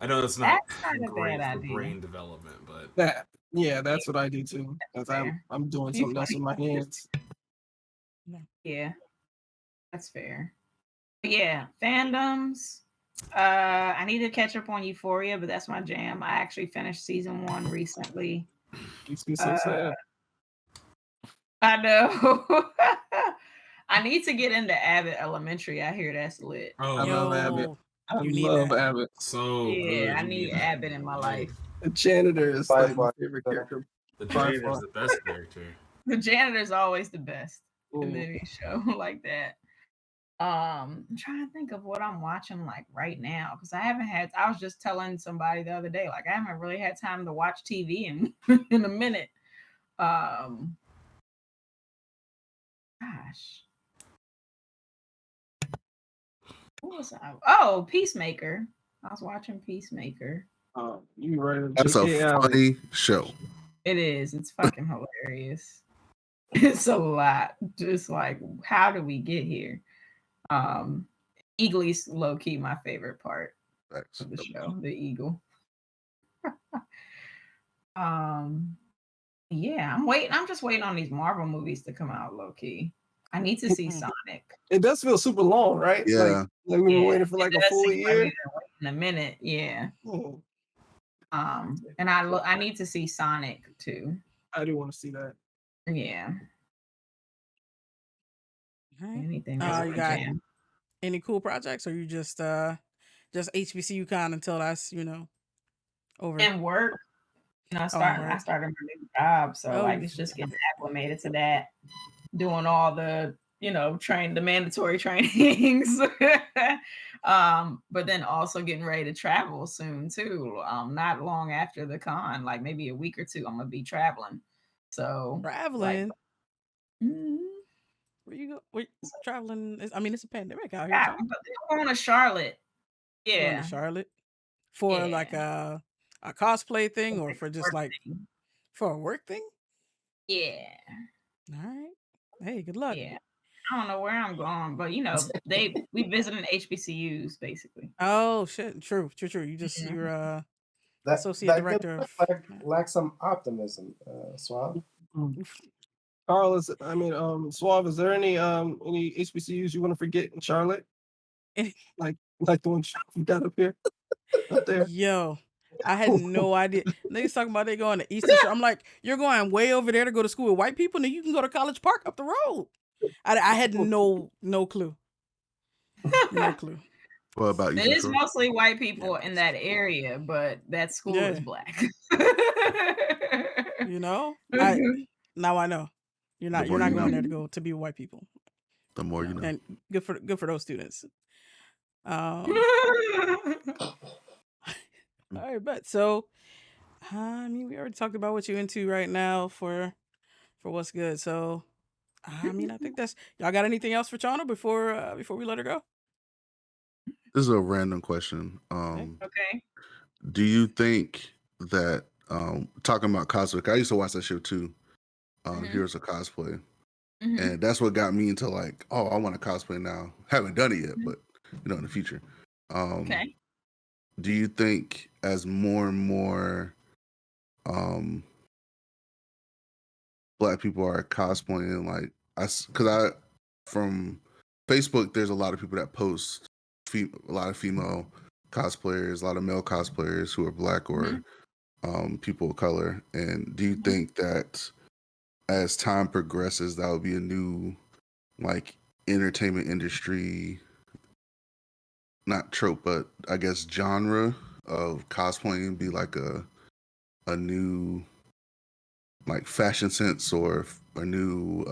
know it's not That's not a great bad for idea. brain development, but That's what I do too. Because Fair. I'm doing You something else with my hands. Yeah, that's fair. But yeah, fandoms. I need to catch up on Euphoria, but that's my jam. I actually finished season 1 recently. Makes me so sad. I know. I need to get into Abbott Elementary. I hear that's lit. oh, I love Abbott. Yo, I you need love that. Abbott. so Yeah, good. I You need that. Abbott in my life. The janitor is like my Firefly. favorite character. The By janitor's far. the best character. The janitor's always the best in Mm. any show like that. I'm trying to think of what I'm watching like right now because I was just telling somebody the other day, like I haven't really had time to watch TV in in a minute. Gosh. What was I? Oh, Peacemaker. I was watching Peacemaker. You right. That's a JK Alley. funny show. It is. It's fucking hilarious. It's a lot. Just like, how do we get here? Eagly's low key my favorite part. Facts. of the show, the eagle. Yeah, I'm just waiting on these Marvel movies to come out low key. I need to see Sonic. It does feel super long, right? Yeah. Like we've been waiting for it like a does full seem like we've year. been waiting a minute. Yeah. Oh, And I need to see Sonic too. I do want to see that. Yeah. All right. Anything You else? got any cool projects, or you just HBCUcon until that's over? And work. I work. started my new job, so Oh, like it's just getting acclimated to that, doing all the the mandatory trainings. But then also getting ready to travel soon too. Not long after the con, like maybe a week or two, I'm gonna be traveling. So traveling. Like, where you go? Where traveling? It's a pandemic out here. yeah, I'm going to Charlotte. Going Yeah, to Charlotte for like a cosplay thing, or for just like thing. for a work thing. Yeah. All right. Hey, good luck. Yeah. I don't know where I'm going, but we visiting HBCUs basically. Oh shit! True. You just Mhm. you're That associate that director could of. lack some optimism, Swab. Carl, Suave, is there any HBCUs you want to forget in Charlotte? like the ones you got up here, up there? Yo, I had no idea. Niggas talking about they going to Eastern Shore. I'm like, you're going way over there to go to school with white people, and then you can go to College Park up the road. I had no clue. No clue. What about you? It is mostly white people in that area, but that school is black. Now I know. You're not going there to be with white people. The more you know. And good for those students. All right, but so we already talked about what you're into right now for what's good. So I think that's y'all got anything else for Chana before we let her go? This is a random question. Okay. Do you think that talking about cosplay, I used to watch that show too. Heroes of Cosplay. And that's what got me into like, oh, I want to cosplay now. Haven't done it yet, but in the future. Okay. Do you think as more and more Black people are cosplaying, like from Facebook, there's a lot of people that post a lot of female cosplayers, a lot of male cosplayers who are Black or people of color. And do you think that as time progresses, that would be a new like entertainment industry, not trope, but I guess genre of cosplaying, be like a new like fashion sense or a new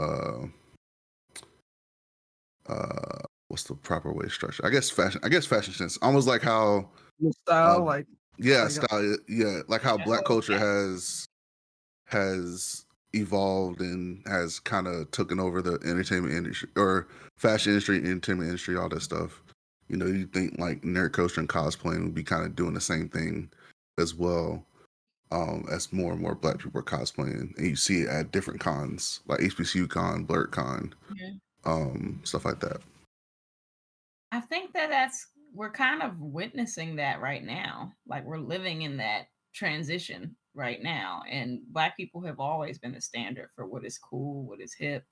what's the proper way to structure? I guess fashion sense, almost like how style, like how Black culture has evolved and has kind of taken over the entertainment industry or fashion industry, entertainment industry, all that stuff. You think like nerd culture and cosplaying would be kind of doing the same thing as well, as more and more Black people are cosplaying, and you see it at different cons like HBCU Con, BlerDCon, stuff like that. I think we're kind of witnessing that right now. Like we're living in that transition right now, and Black people have always been the standard for what is cool, what is hip,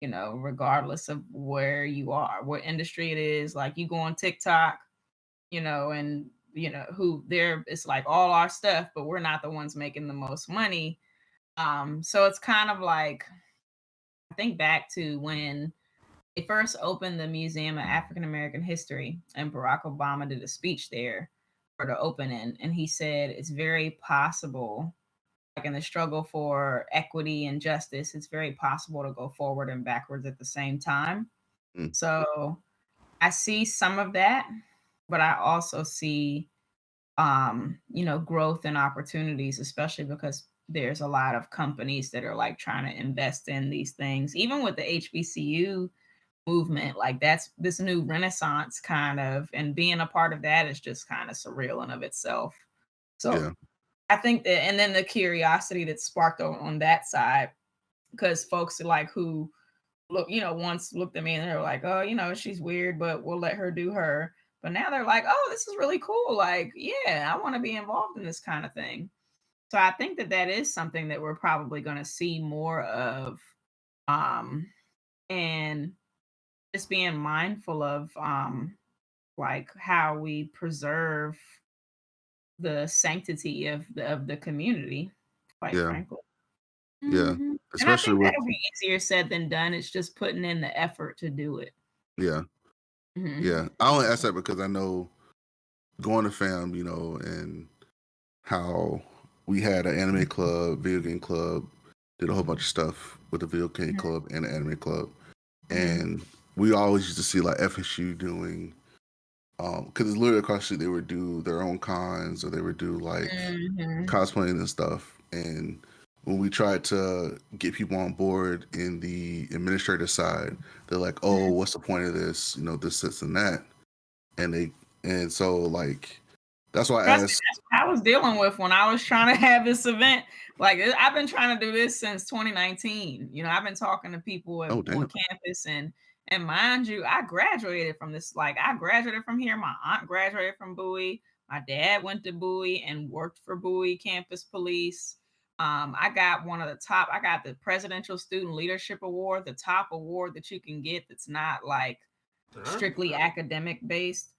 regardless of where you are, what industry it is. Like you go on TikTok, and who there, it's like all our stuff, but we're not the ones making the most money. So it's kind of like, I think back to when they first opened the Museum of African American History, and Barack Obama did a speech there for the opening, and he said it's very possible, like in the struggle for equity and justice, it's very possible to go forward and backwards at the same time. So I see some of that, but I also see growth and opportunities, especially because there's a lot of companies that are like trying to invest in these things. Even with the HBCU movement, like that's this new renaissance kind of, and being a part of that is just kind of surreal in of itself. So I think that, and then the curiosity that sparked on that side, because folks like who look, once looked at me and they're like, oh, she's weird, but we'll let her do her. But now they're like, oh, this is really cool. Like, yeah, I want to be involved in this kind of thing. So I think that that is something that we're probably going to see more of, and just being mindful of, like how we preserve the sanctity of the community, quite Yeah. frankly. Yeah. And I Especially think with that'll be easier said than done. It's just putting in the effort to do it. yeah. Yeah. I only ask that because I know going to fam, you know, and how we had an anime club, video game club, did a whole bunch of stuff with the video game club and the anime club. And we always used to see like FSU doing because it's literally across the street, they would do their own cons or they would do like cosplaying and stuff. And when we tried to get people on board in the administrative side, they're like, oh, what's the point of this? You know, this, and that. And so like that's why I Trust me, asked. that's what I was dealing with when I was trying to have this event. Like I've been trying to do this since 2019. You know, I've been talking to people on campus, and mind you, I graduated from this. Like I graduated from here. My aunt graduated from Bowie. My dad went to Bowie and worked for Bowie Campus Police. I got I got the Presidential Student Leadership Award, the top award that you can get that's not like strictly academic based.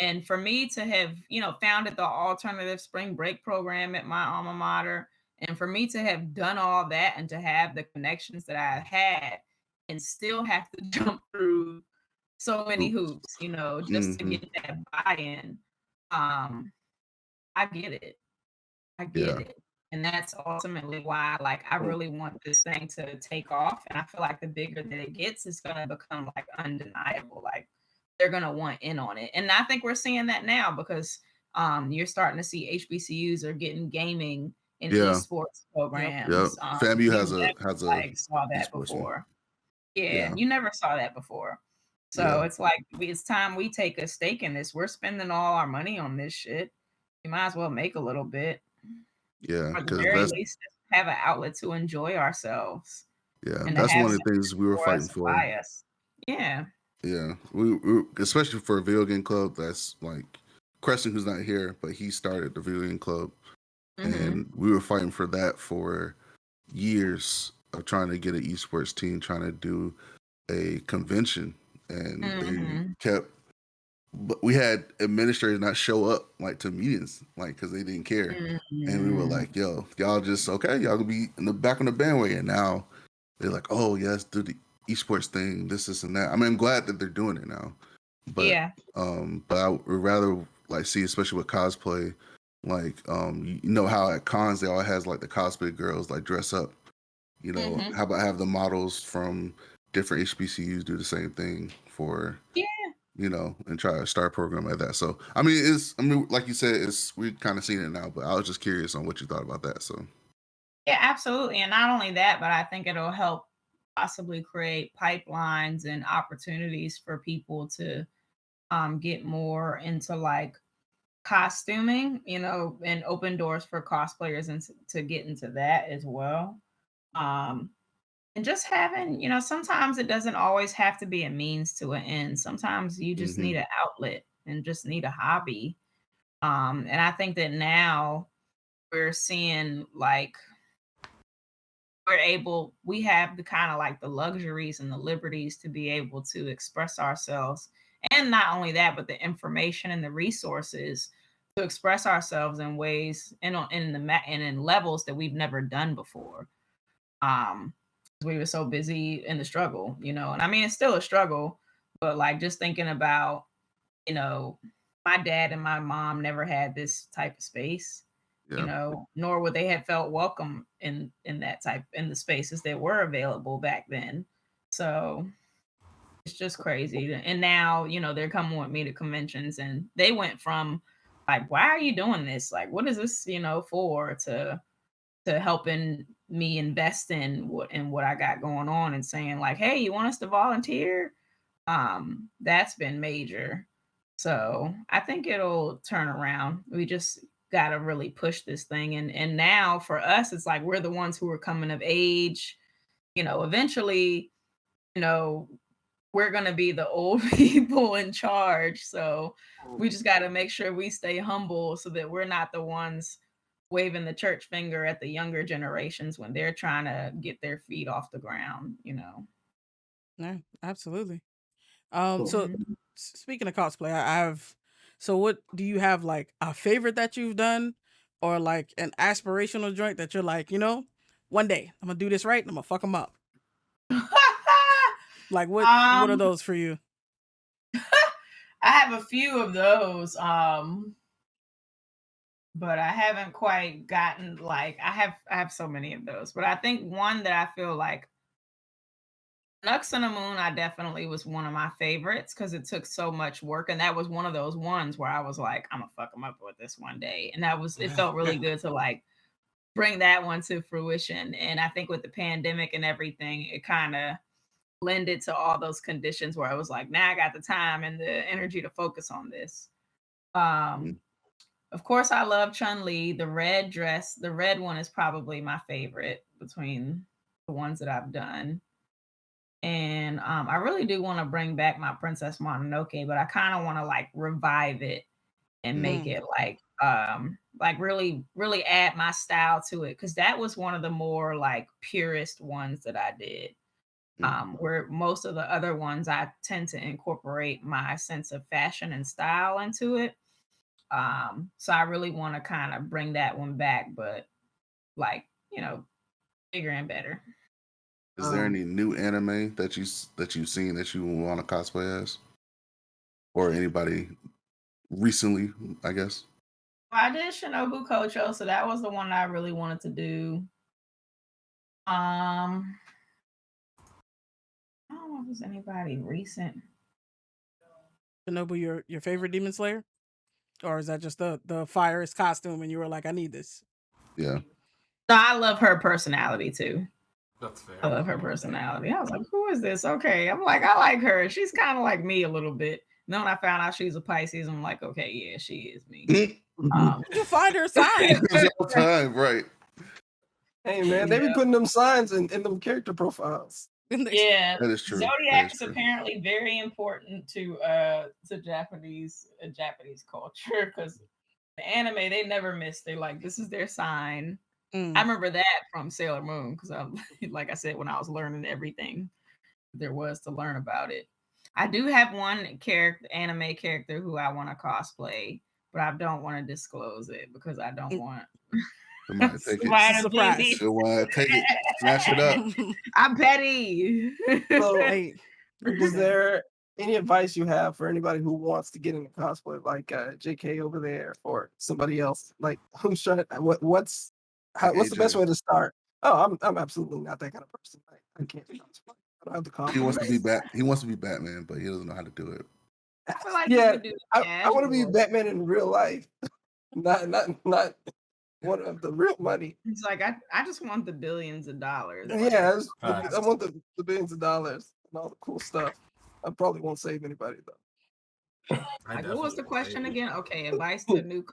And for me to have, you know, founded the alternative spring break program at my alma mater, and for me to have done all that and to have the connections that I had and still have to jump through so many hoops, you know, just to get that buy-in, I get it. I get it. And that's ultimately why, like, I really want this thing to take off. And I feel like the bigger that it gets, it's going to become like undeniable. Like, they're going to want in on it. And I think we're seeing that now because you're starting to see HBCUs are getting gaming and esports programs. FAMU has a like saw that before. Yeah, you never saw that before. So it's like it's time we take a stake in this. We're spending all our money on this shit. You might as well make a little bit. Yeah, or at the very least have an outlet to enjoy ourselves. Yeah, that's one of the things we were fighting for. Yeah. Yeah, we especially for a video game club that's like Crescent, who's not here, but he started the video game club, and we were fighting for that for years of trying to get an esports team, trying to do a convention, and they kept. But we had administrators not show up like to meetings, like because they didn't care, and we were like, "Yo, y'all just okay? Y'all gonna be in the back on the bandwagon." Now they're like, "Oh yes, do the esports thing, this and that." I mean, I'm glad that they're doing it now, but but I would rather like see, especially with cosplay, like you know how at cons they all has like the cosplay girls like dress up, you know. How about have the models from different HBCUs do the same thing for you know, and try to start a program like that. So I mean, like you said, we kind of seen it now, but I was just curious on what you thought about that. So yeah, absolutely. And not only that, but I think it'll help possibly create pipelines and opportunities for people to get more into like costuming, you know, and open doors for cosplayers and to get into that as well. And just having, you know, sometimes it doesn't always have to be a means to an end. Sometimes you just need an outlet and just need a hobby. And I think that now we're seeing like we have the kind of like the luxuries and the liberties to be able to express ourselves. And not only that, but the information and the resources to express ourselves in ways and in levels that we've never done before. We were so busy in the struggle, you know, and I mean, it's still a struggle, but like just thinking about, you know, my dad and my mom never had this type of space, you know, nor would they have felt welcome in the spaces that were available back then. So it's just crazy. And now, you know, they're coming with me to conventions and they went from like, why are you doing this? Like, what is this, you know, for to helping me invest in what I got going on and saying like, hey, you want us to volunteer? That's been major. So I think it'll turn around. We just got to really push this thing. And now for us, it's like we're the ones who are coming of age, you know, eventually, you know, we're going to be the old people in charge. So we just got to make sure we stay humble so that we're not the ones waving the church finger at the younger generations when they're trying to get their feet off the ground, you know. Yeah, absolutely. Cool. So speaking of cosplay, I have. So what do you have, like a favorite that you've done, or like an aspirational joint that you're like, one day I'm gonna do this right and I'm gonna fuck them up. Like what are those for you? I have a few of those, but I haven't quite gotten like I have so many of those. But I think one that I feel like Nux on the Moon, I definitely was one of my favorites because it took so much work, and that was one of those ones where I was like, I'm gonna fuck them up with this one day, and it felt really good to like bring that one to fruition. And I think with the pandemic and everything, it kind of lended to all those conditions where I was like, now I got the time and the energy to focus on this. Of course, I love Chun-Li. The red dress, the red one is probably my favorite between the ones that I've done. And I really do want to bring back my Princess Mononoke, but I kind of want to like revive it and make it like really, really add my style to it. Cause that was one of the more like purest ones that I did. Where most of the other ones I tend to incorporate my sense of fashion and style into it. So I really want to kind of bring that one back, but like, bigger and better. Is there any new anime that you've seen that you want to cosplay as, or anybody recently? I guess I did Shinobu Kocho, so that was the one I really wanted to do. I don't know if there's anybody recent. Shinobu, your favorite Demon Slayer, or is that just the fireest costume and you were like, I need this? Yeah. No, I love her personality too. That's fair. I love her personality. I was like, who is this? Okay. I'm like, I like her. She's kind of like me a little bit. Then when I found out she's a Pisces, I'm like, okay, yeah, she is me. You find her sign. Time, right? Hey man, they be putting them signs in them character profiles. Yeah, that is true. Zodiac is apparently very important to Japanese culture because the anime they never miss. They like this is their sign. I remember that from Sailor Moon because like I said, when I was learning everything there was to learn about it. I do have one anime character who I want to cosplay, but I don't want to disclose it because I don't want somebody take it. Surprise. Somebody take it. Snatch it up. I'm petty. So, is there any advice you have for anybody who wants to get into cosplay, like JK over there, or somebody else, like who's trying? What's the best way to start? Oh, I'm absolutely not that kind of person. I can't do cosplay. I don't have the confidence. He wants to be Batman, but he doesn't know how to do it. I feel like I want to be Batman in real life, not one of the real money. It's like I just want the billions of dollars. Yeah, I want the billions of dollars and all the cool stuff. I probably won't save anybody though. Like, what was the question again? Okay, advice to an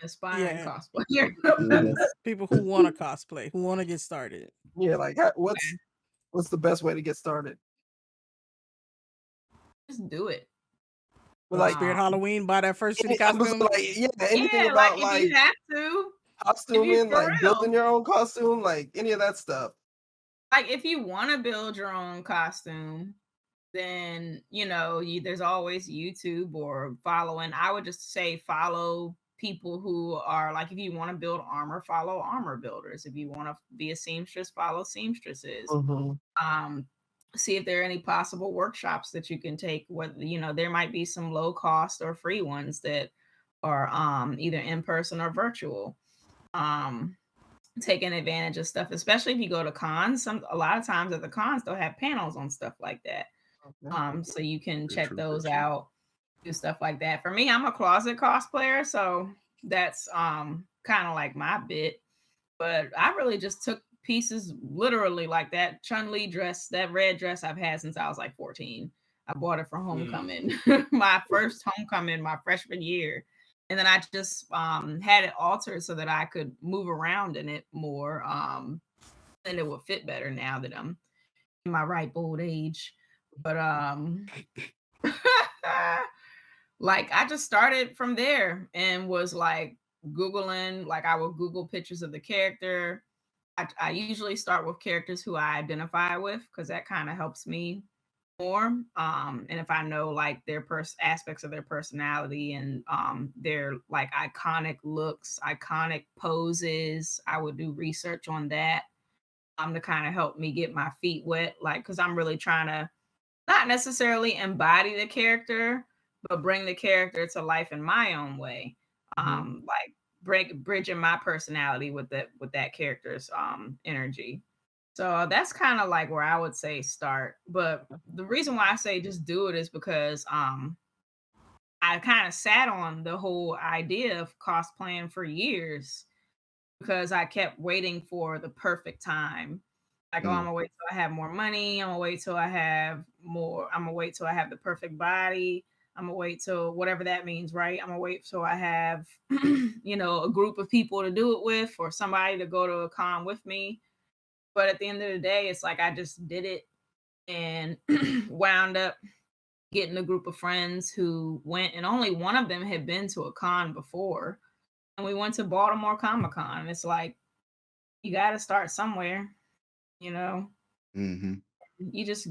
aspiring cosplayer. People who want to cosplay, who want to get started. Yeah, like what's the best way to get started? Just do it. Like Spirit Halloween, buy that first city costume. Anything about like if you have to costuming, like building your own costume, like any of that stuff. Like if you want to build your own costume, then there's always YouTube or following. I would just say follow people who are like, if you want to build armor, follow armor builders. If you want to be a seamstress, follow seamstresses. See if there are any possible workshops that you can take. There might be some low cost or free ones that are either in person or virtual. Taking advantage of stuff, especially if you go to cons. A lot of times at the cons they'll have panels on stuff like that. So you can check those out, do stuff like that. For me, I'm a closet cosplayer, so that's kind of like my bit. But I really just took pieces literally like that Chun-Li dress, that red dress I've had since I was like 14. I bought it for homecoming, my first homecoming, my freshman year. And then I just had it altered so that I could move around in it more. And it would fit better now that I'm in my ripe old age. But like I just started from there and was like Googling, like I would Google pictures of the character. I usually start with characters who I identify with because that kind of helps me more. And if I know like their aspects of their personality and their like iconic looks, iconic poses, I would do research on that to kind of help me get my feet wet. Like, because I'm really trying to not necessarily embody the character, but bring the character to life in my own way. Like bridging my personality with that character's energy. So that's kind of like where I would say start. But the reason why I say just do it is because I kind of sat on the whole idea of cosplaying for years because I kept waiting for the perfect time. Like, oh, I'm gonna wait till I have more money. I'm gonna wait till I have more. I'm gonna wait till I have the perfect body. I'm gonna wait till whatever that means, right? I'm gonna wait till I have, a group of people to do it with or somebody to go to a con with me. But at the end of the day, it's like I just did it and wound up getting a group of friends who went, and only one of them had been to a con before. And we went to Baltimore Comic Con. And it's like, you got to start somewhere, you know? Mm-hmm. You just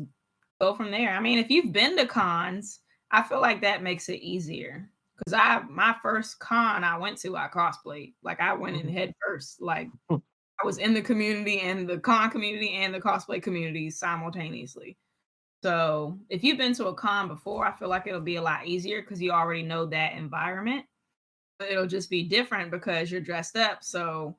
go from there. I mean, if you've been to cons, I feel like that makes it easier. Because my first con I went to, I cosplayed. Like, I went in head first. Like, I was in the community and the con community and the cosplay community simultaneously. So if you've been to a con before, I feel like it'll be a lot easier because you already know that environment. But it'll just be different because you're dressed up. So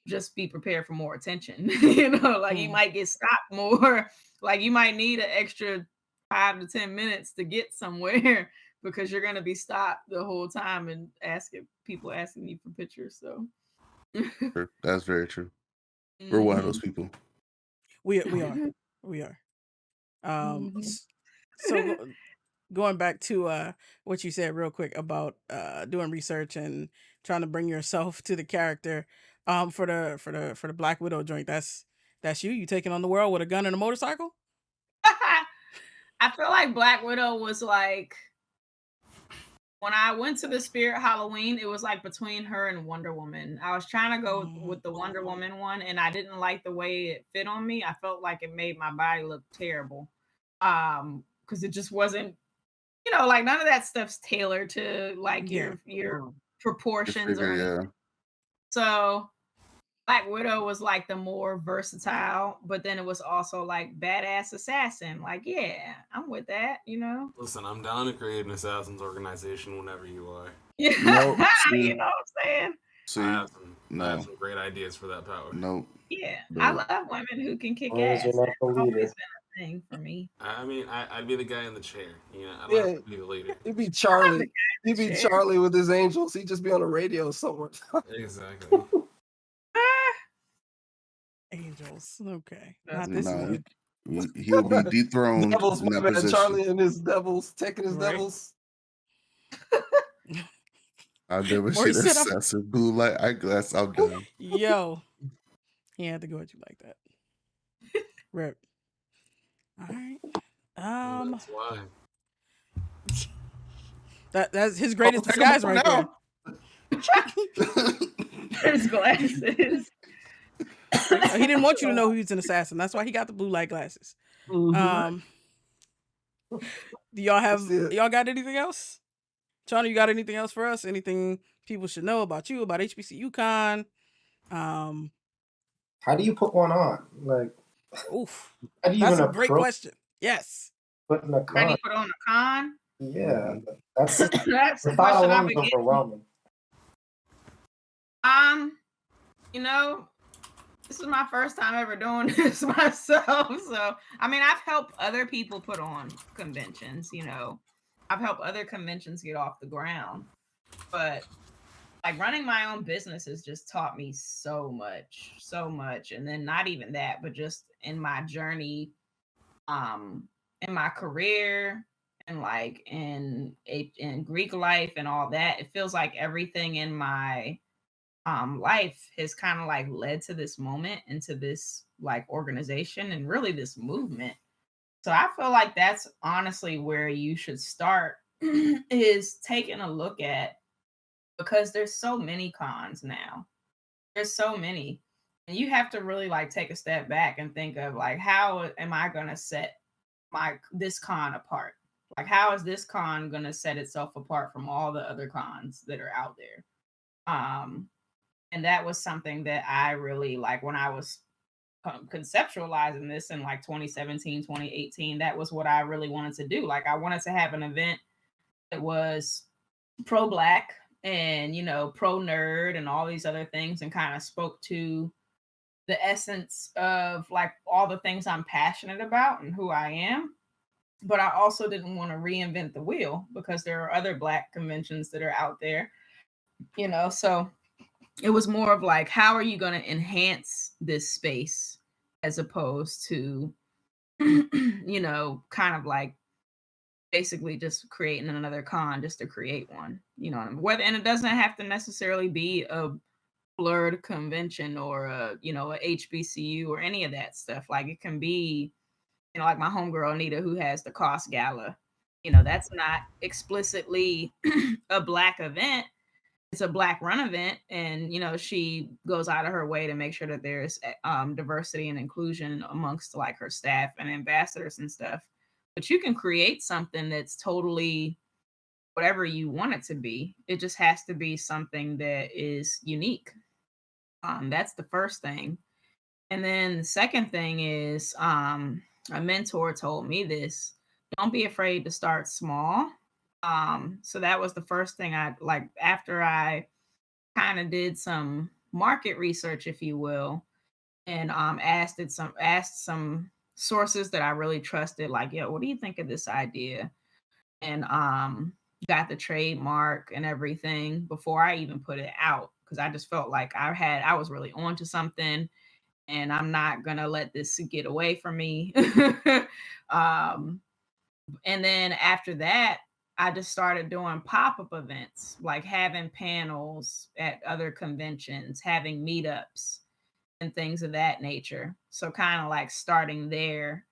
just be prepared for more attention. Like you might get stopped more. Like you might need an extra 5 to 10 minutes to get somewhere because you're gonna be stopped the whole time and people asking you for pictures. So That's very true. We're one of those people. We are. So going back to what you said real quick about doing research and trying to bring yourself to the character for the Black Widow joint, that's you taking on the world with a gun and a motorcycle. I feel like Black Widow was like, when I went to the Spirit Halloween, it was like between her and Wonder Woman. I was trying to go with the Wonder Woman one, and I didn't like the way it fit on me. I felt like it made my body look terrible. Because it just wasn't, like none of that stuff's tailored to like your proportions or anything. So Black Widow was like the more versatile, but then it was also like badass assassin. Like, yeah, I'm with that, Listen, I'm down to create an assassins organization whenever you are. Yeah, Nope. you know what I'm saying? See, I have some great ideas for that power. Nope. Yeah, I love women who can kick ass. You're not the That's leader. always been a thing for me. I mean, I'd be the guy in the chair. I don't have to be the leader. He'd be Charlie. He'd be Charlie with his angels. He'd just be on the radio somewhere. Exactly. Angels. Okay. That's Not this No, one. he'll be dethroned Devils, in that my man, position. Charlie and his devils, taking his Right. devils. I've never Or he seen said, assassin blue light eyeglass. I'm done. Yo, he had to go at you like that. Rip. All right. That's why. That's his greatest disguise right there. His glasses. He didn't want you to know he was an assassin. That's why he got the blue light glasses. Do y'all got anything else? Chana, you got anything else for us? Anything people should know about you, about HBCUcon? How do you put one on? Like, Oof. how do you That's even a great question. Yes. put in a How do you con? put on a con? Yeah, that's That's the the thought question I've alone been is getting. overwhelming. This is my first time ever doing this myself. So, I mean, I've helped other people put on conventions, I've helped other conventions get off the ground. But like running my own business has just taught me so much. And then not even that, but just in my journey, in my career and like in Greek life and all that, it feels like everything in my life has kind of like led to this moment, into this like organization and really this movement. So I feel like that's honestly where you should start is taking a look at, because there's so many cons now. There's so many. And you have to really like take a step back and think of like, how am I going to set this con apart? Like, how is this con going to set itself apart from all the other cons that are out there? And that was something that I really like when I was conceptualizing this in like 2017, 2018. That was what I really wanted to do. Like, I wanted to have an event that was pro Black and, you know, pro nerd and all these other things, and kind of spoke to the essence of like all the things I'm passionate about and who I am. But I also didn't want to reinvent the wheel, because there are other Black conventions that are out there, you know. So it was more of like, how are you going to enhance this space, as opposed to, you know, kind of like basically just creating another con just to create one, you know. Whether, and it doesn't have to necessarily be a blurred convention or a, you know, a HBCU or any of that stuff. Like, it can be, you know, like my homegirl Anita, who has the Cost Gala. You know, that's not explicitly a Black event. It's a Black run event, and, you know, she goes out of her way to make sure that there's diversity and inclusion amongst like her staff and ambassadors and stuff. But you can create something that's totally whatever you want it to be. It just has to be something that is unique. That's the first thing. And then the second thing is, a mentor told me this: don't be afraid to start small. So that was the first thing I like, after I kind of did some market research, if you will, and asked some sources that I really trusted, like, yo, what do you think of this idea? And got the trademark and everything before I even put it out, because I just felt like I was really onto something, and I'm not gonna let this get away from me. And then after that, I just started doing pop-up events, like having panels at other conventions, having meetups and things of that nature. So kind of like starting there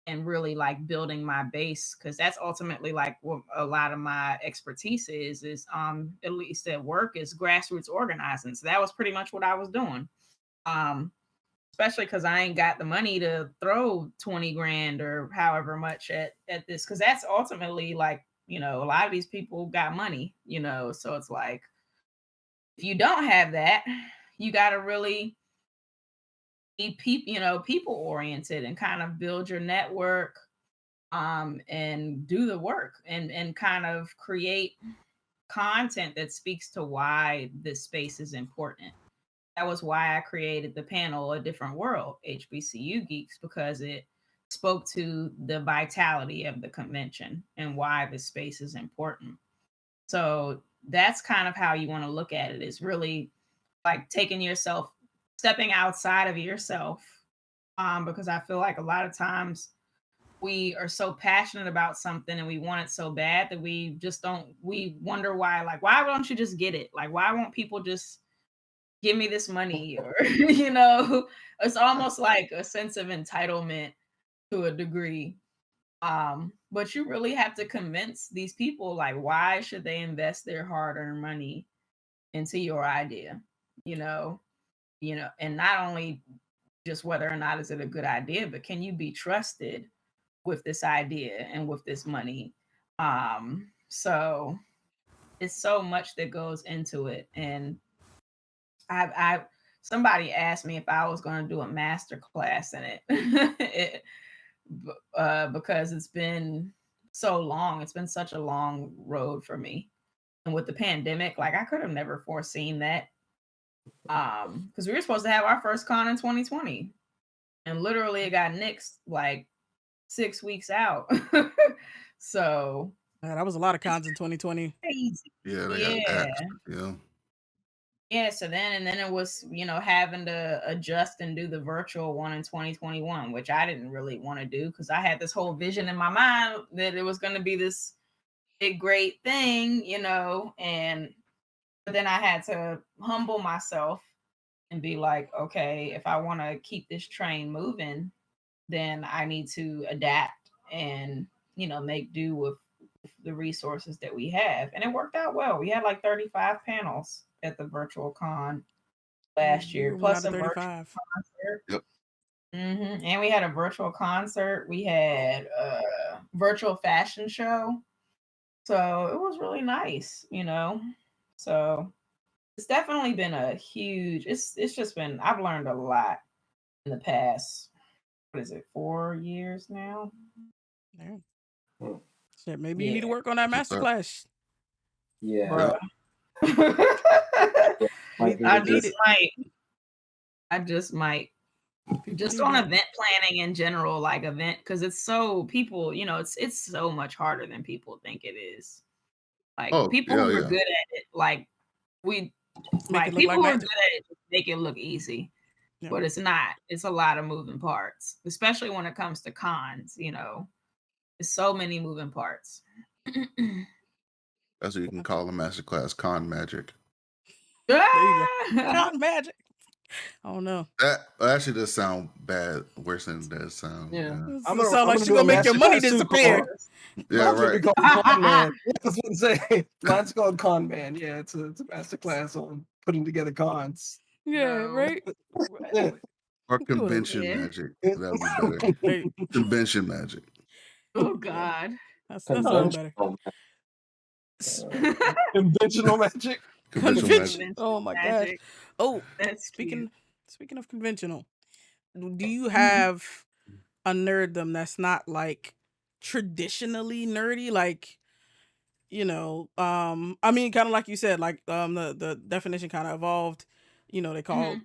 and really like building my base, because that's ultimately like what a lot of my expertise is at least at work, is grassroots organizing. So that was pretty much what I was doing. Especially because I ain't got the money to throw 20 grand or however much at this, because that's ultimately like, you know, a lot of these people got money, you know. So it's like, if you don't have that, you got to really be people oriented, and kind of build your network, and do the work, and kind of create content that speaks to why this space is important. That was why I created the panel A Different World, HBCU Geeks, because it spoke to the vitality of the convention and why the space is important. So that's kind of how you want to look at it, is really like stepping outside of yourself. Because I feel like a lot of times we are so passionate about something and we want it so bad that we wonder why, like, why don't you just get it? Like, why won't people just give me this money? Or, you know, it's almost like a sense of entitlement to a degree. But you really have to convince these people, like, why should they invest their hard-earned money into your idea? You know, and not only just whether or not is it a good idea, but can you be trusted with this idea and with this money? So it's so much that goes into it. And I somebody asked me if I was going to do a master class in it, because it's been so long. It's been such a long road for me. And with the pandemic, like, I could have never foreseen that. Because we were supposed to have our first con in 2020, and literally it got nixed like 6 weeks out. So Yeah, that was a lot of cons in 2020. crazy. Yeah, they got Yeah. axed. Yeah. Yeah, so then it was, having to adjust and do the virtual one in 2021, which I didn't really want to do, because I had this whole vision in my mind that it was going to be this big, great thing, but then I had to humble myself and be like, okay, if I want to keep this train moving, then I need to adapt and make do with the resources that we have. And it worked out well. We had like 35 panels at the virtual con last year, plus a virtual 35. concert. Yep. And we had a virtual concert. We had a virtual fashion show. So it was really nice, So it's definitely been a huge, it's just been, I've learned a lot in the past, 4 years now? Yeah. Shit, maybe you need to work on that master class. Yeah. I just might. Just on event planning in general, like event, because it's so people, it's so much harder than people think it is. Like people who are good at it, like people who are good at it make it look easy, but it's not. It's a lot of moving parts, especially when it comes to cons. There's so many moving parts. That's what you can call a masterclass, con magic. There you go. Con magic. Oh no. That actually does sound bad, worse than it does sound. Yeah. I'm gonna sound like she's gonna make your money disappear. Yeah, right. Con man. Yeah, I was gonna say mine's called Con Man. Yeah, it's a master class on putting together cons. Yeah, right. Or convention magic. That would be better. Convention magic. Oh God. That's a little better. Conventional magic. Convention. Oh my gosh. Oh, that's speaking of conventional, do you have a nerddom that's not like traditionally nerdy? Like, I mean, kind of like you said, like the definition kind of evolved. They call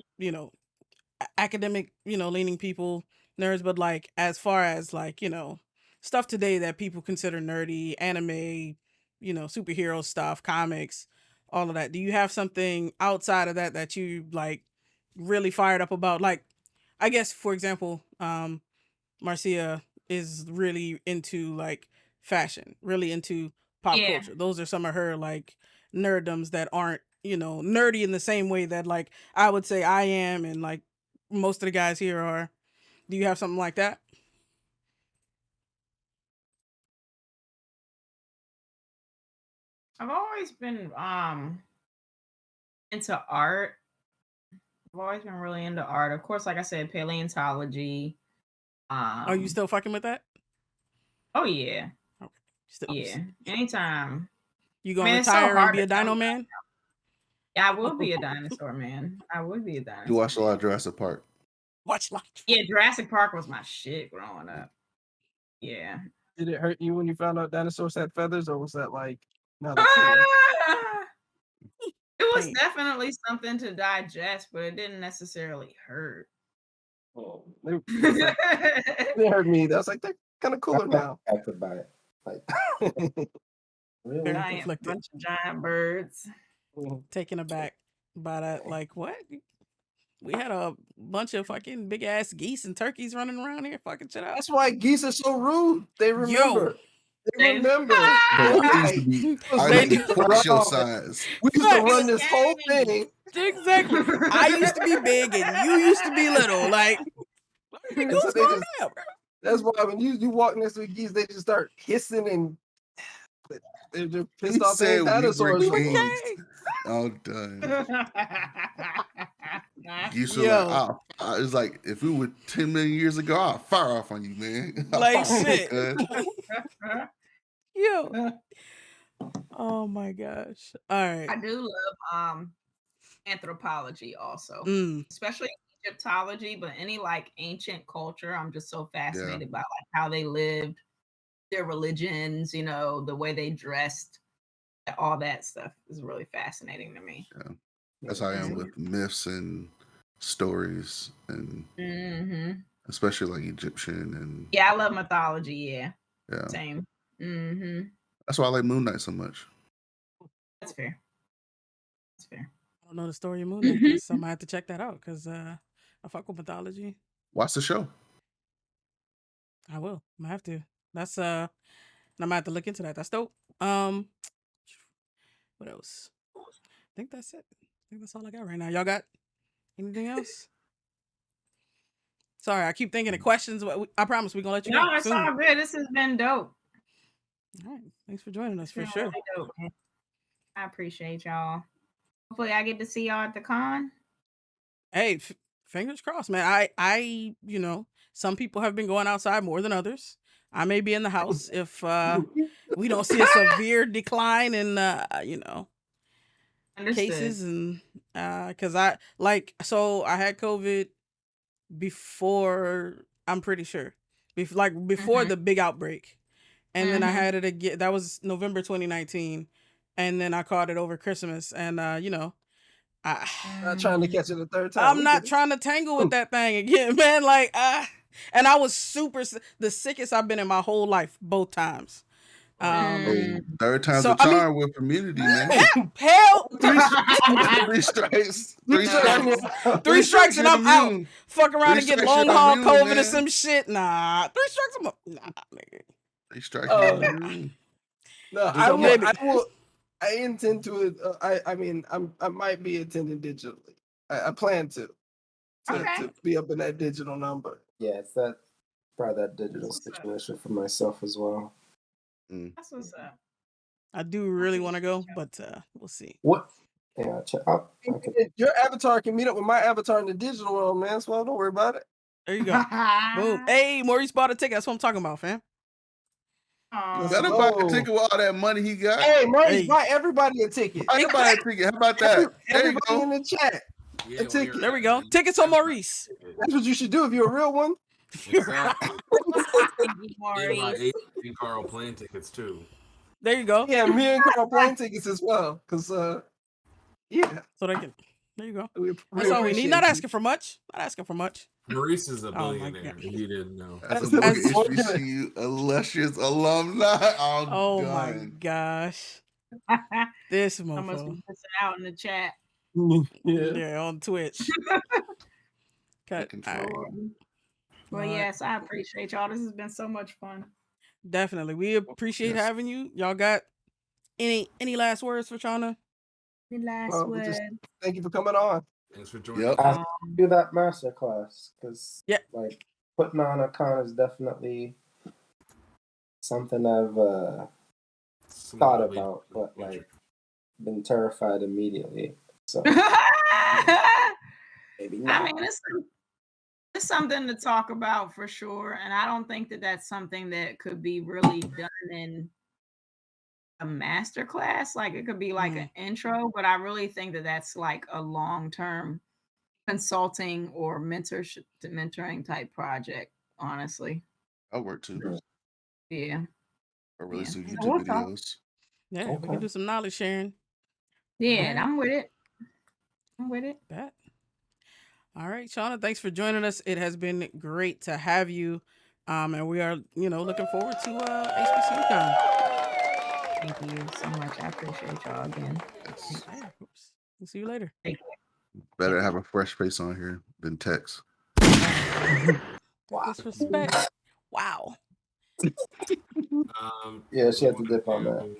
academic, leaning people nerds, but like as far as like stuff today that people consider nerdy, anime, superhero stuff, comics, all of that. Do you have something outside of that you like really fired up about? Like, I guess for example, Marcia is really into like fashion, really into pop culture. Those are some of her like nerddoms that aren't, nerdy in the same way that like I would say I am and like most of the guys here are. Do you have something like that? I've always been into art. I've always been really into art. Of course, like I said, paleontology. Are you still fucking with that? Oh yeah. Okay. Yeah. Anytime. You gonna retire and be a dino man? Yeah, I will be a dinosaur man. I would be a dinosaur. You watched a lot of Jurassic Park. Yeah, Jurassic Park was my shit growing up. Yeah. Did it hurt you when you found out dinosaurs had feathers, or was that like not? It was definitely something to digest, but it didn't necessarily hurt. Oh, they hurt me. That was like, they're kind of cooler now. Affected by it, like really bunch of giant birds. Taken aback by that. Like, what? We had a bunch of fucking big ass geese and turkeys running around here, fucking shit out. That's why geese are so rude. They remember. They remember. I used to twice your size. We used to run this whole thing. Exactly. I used to be big and you used to be little. Like, that's why when you walk next to geese, they just start hissing and they're just pissed off at dinosaurs. Oh, done. Geese are like, it's like if we were 10 million years ago, I'll fire off on you, man. Like shit. Yo. Oh my gosh. All right. I do love anthropology also, especially Egyptology, but any like ancient culture. I'm just so fascinated by like how they lived, their religions, the way they dressed, all that stuff is really fascinating to me. Yeah. That's how I am with myths and stories, and especially like Egyptian and I love mythology. Yeah. Same. That's why I like Moon Knight so much. That's fair. I don't know the story of Moon Knight, so I might have to check that out because I fuck with mythology. Watch the show. I will. I might have to. That's I might have to look into that. That's dope. What else? I think that's it. I think that's all I got right now. Y'all got anything else? Sorry, I keep thinking of questions. But I promise we're gonna let you No, go it's soon. all good. This has been dope. All right, thanks for joining us It's for been sure. really dope, man. I appreciate y'all. Hopefully, I get to see y'all at the con. Hey, fingers crossed, man. I, some people have been going outside more than others. I may be in the house if we don't see a severe decline in, Understood. cases, and because I had COVID before. I'm pretty sure before the big outbreak, and then I had it again. That was November 2019, and then I caught it over Christmas, and Not trying to catch it a third time. I'm not trying to tangle with that thing again, man. Like, and I was the sickest I've been in my whole life, both times. Hey, third time's so, a charm with immunity, man. Hell, Three strikes. Three strikes and I'm out. immune. Fuck around and get strikes, long you're haul immune, COVID or man. some shit. Nah, 3 strikes. Nah, nigga. 3 strikes. You're immune. No, I intend to. I mean, I might be attending digitally. I plan to be up in that digital number. Yeah, it's probably that digital situation for myself as well. That's what's up. I do really want to go, but we'll see. What? Yeah, Your avatar can meet up with my avatar in the digital world, man. So don't worry about it. There you go. Boom. Hey, Maurice bought a ticket. That's what I'm talking about, fam. Better buy a ticket with all that money he got. Hey, Maurice, buy everybody a ticket. I can buy a ticket. How about that? Everybody in the chat. Yeah, a ticket. There we go. Tickets on Maurice. That's what you should do if you're a real one. Exactly. And Carl plane tickets too. There you go. Yeah, me and Carl plane tickets as well. Cause yeah. So they can. There you go. We That's all we need. Not asking for much. Not asking for much. Maurice is a billionaire. He didn't know. As a HBCU illustrious alumni. Oh my gosh. This motherfucker. I must be missing out in the chat. Yeah, on Twitch. Cut. All right. Well, yes, I appreciate y'all. This has been so much fun. Definitely. We appreciate having you. Y'all got any last words for Chana? The last word. Thank you for coming on. Thanks for joining. Yep. I do that master class because like putting on a con is definitely something I've thought about, but like been terrified immediately. So maybe not. I mean, it's something to talk about for sure, and I don't think that that's something that could be really done in a master class. Like it could be like an intro, but I really think that that's like a long-term consulting or mentoring type project. Honestly, I'll work too. Yeah. Or release some YouTube videos. Yeah, we can do some knowledge sharing. Yeah, and I'm with it. That. All right, Shauna, thanks for joining us. It has been great to have you. And we are, looking forward to HBCUcon. Thank you so much. I appreciate y'all again. We'll see you later. Better have a fresh face on here than Tex. Disrespect. Wow. Yeah, she had to dip on that.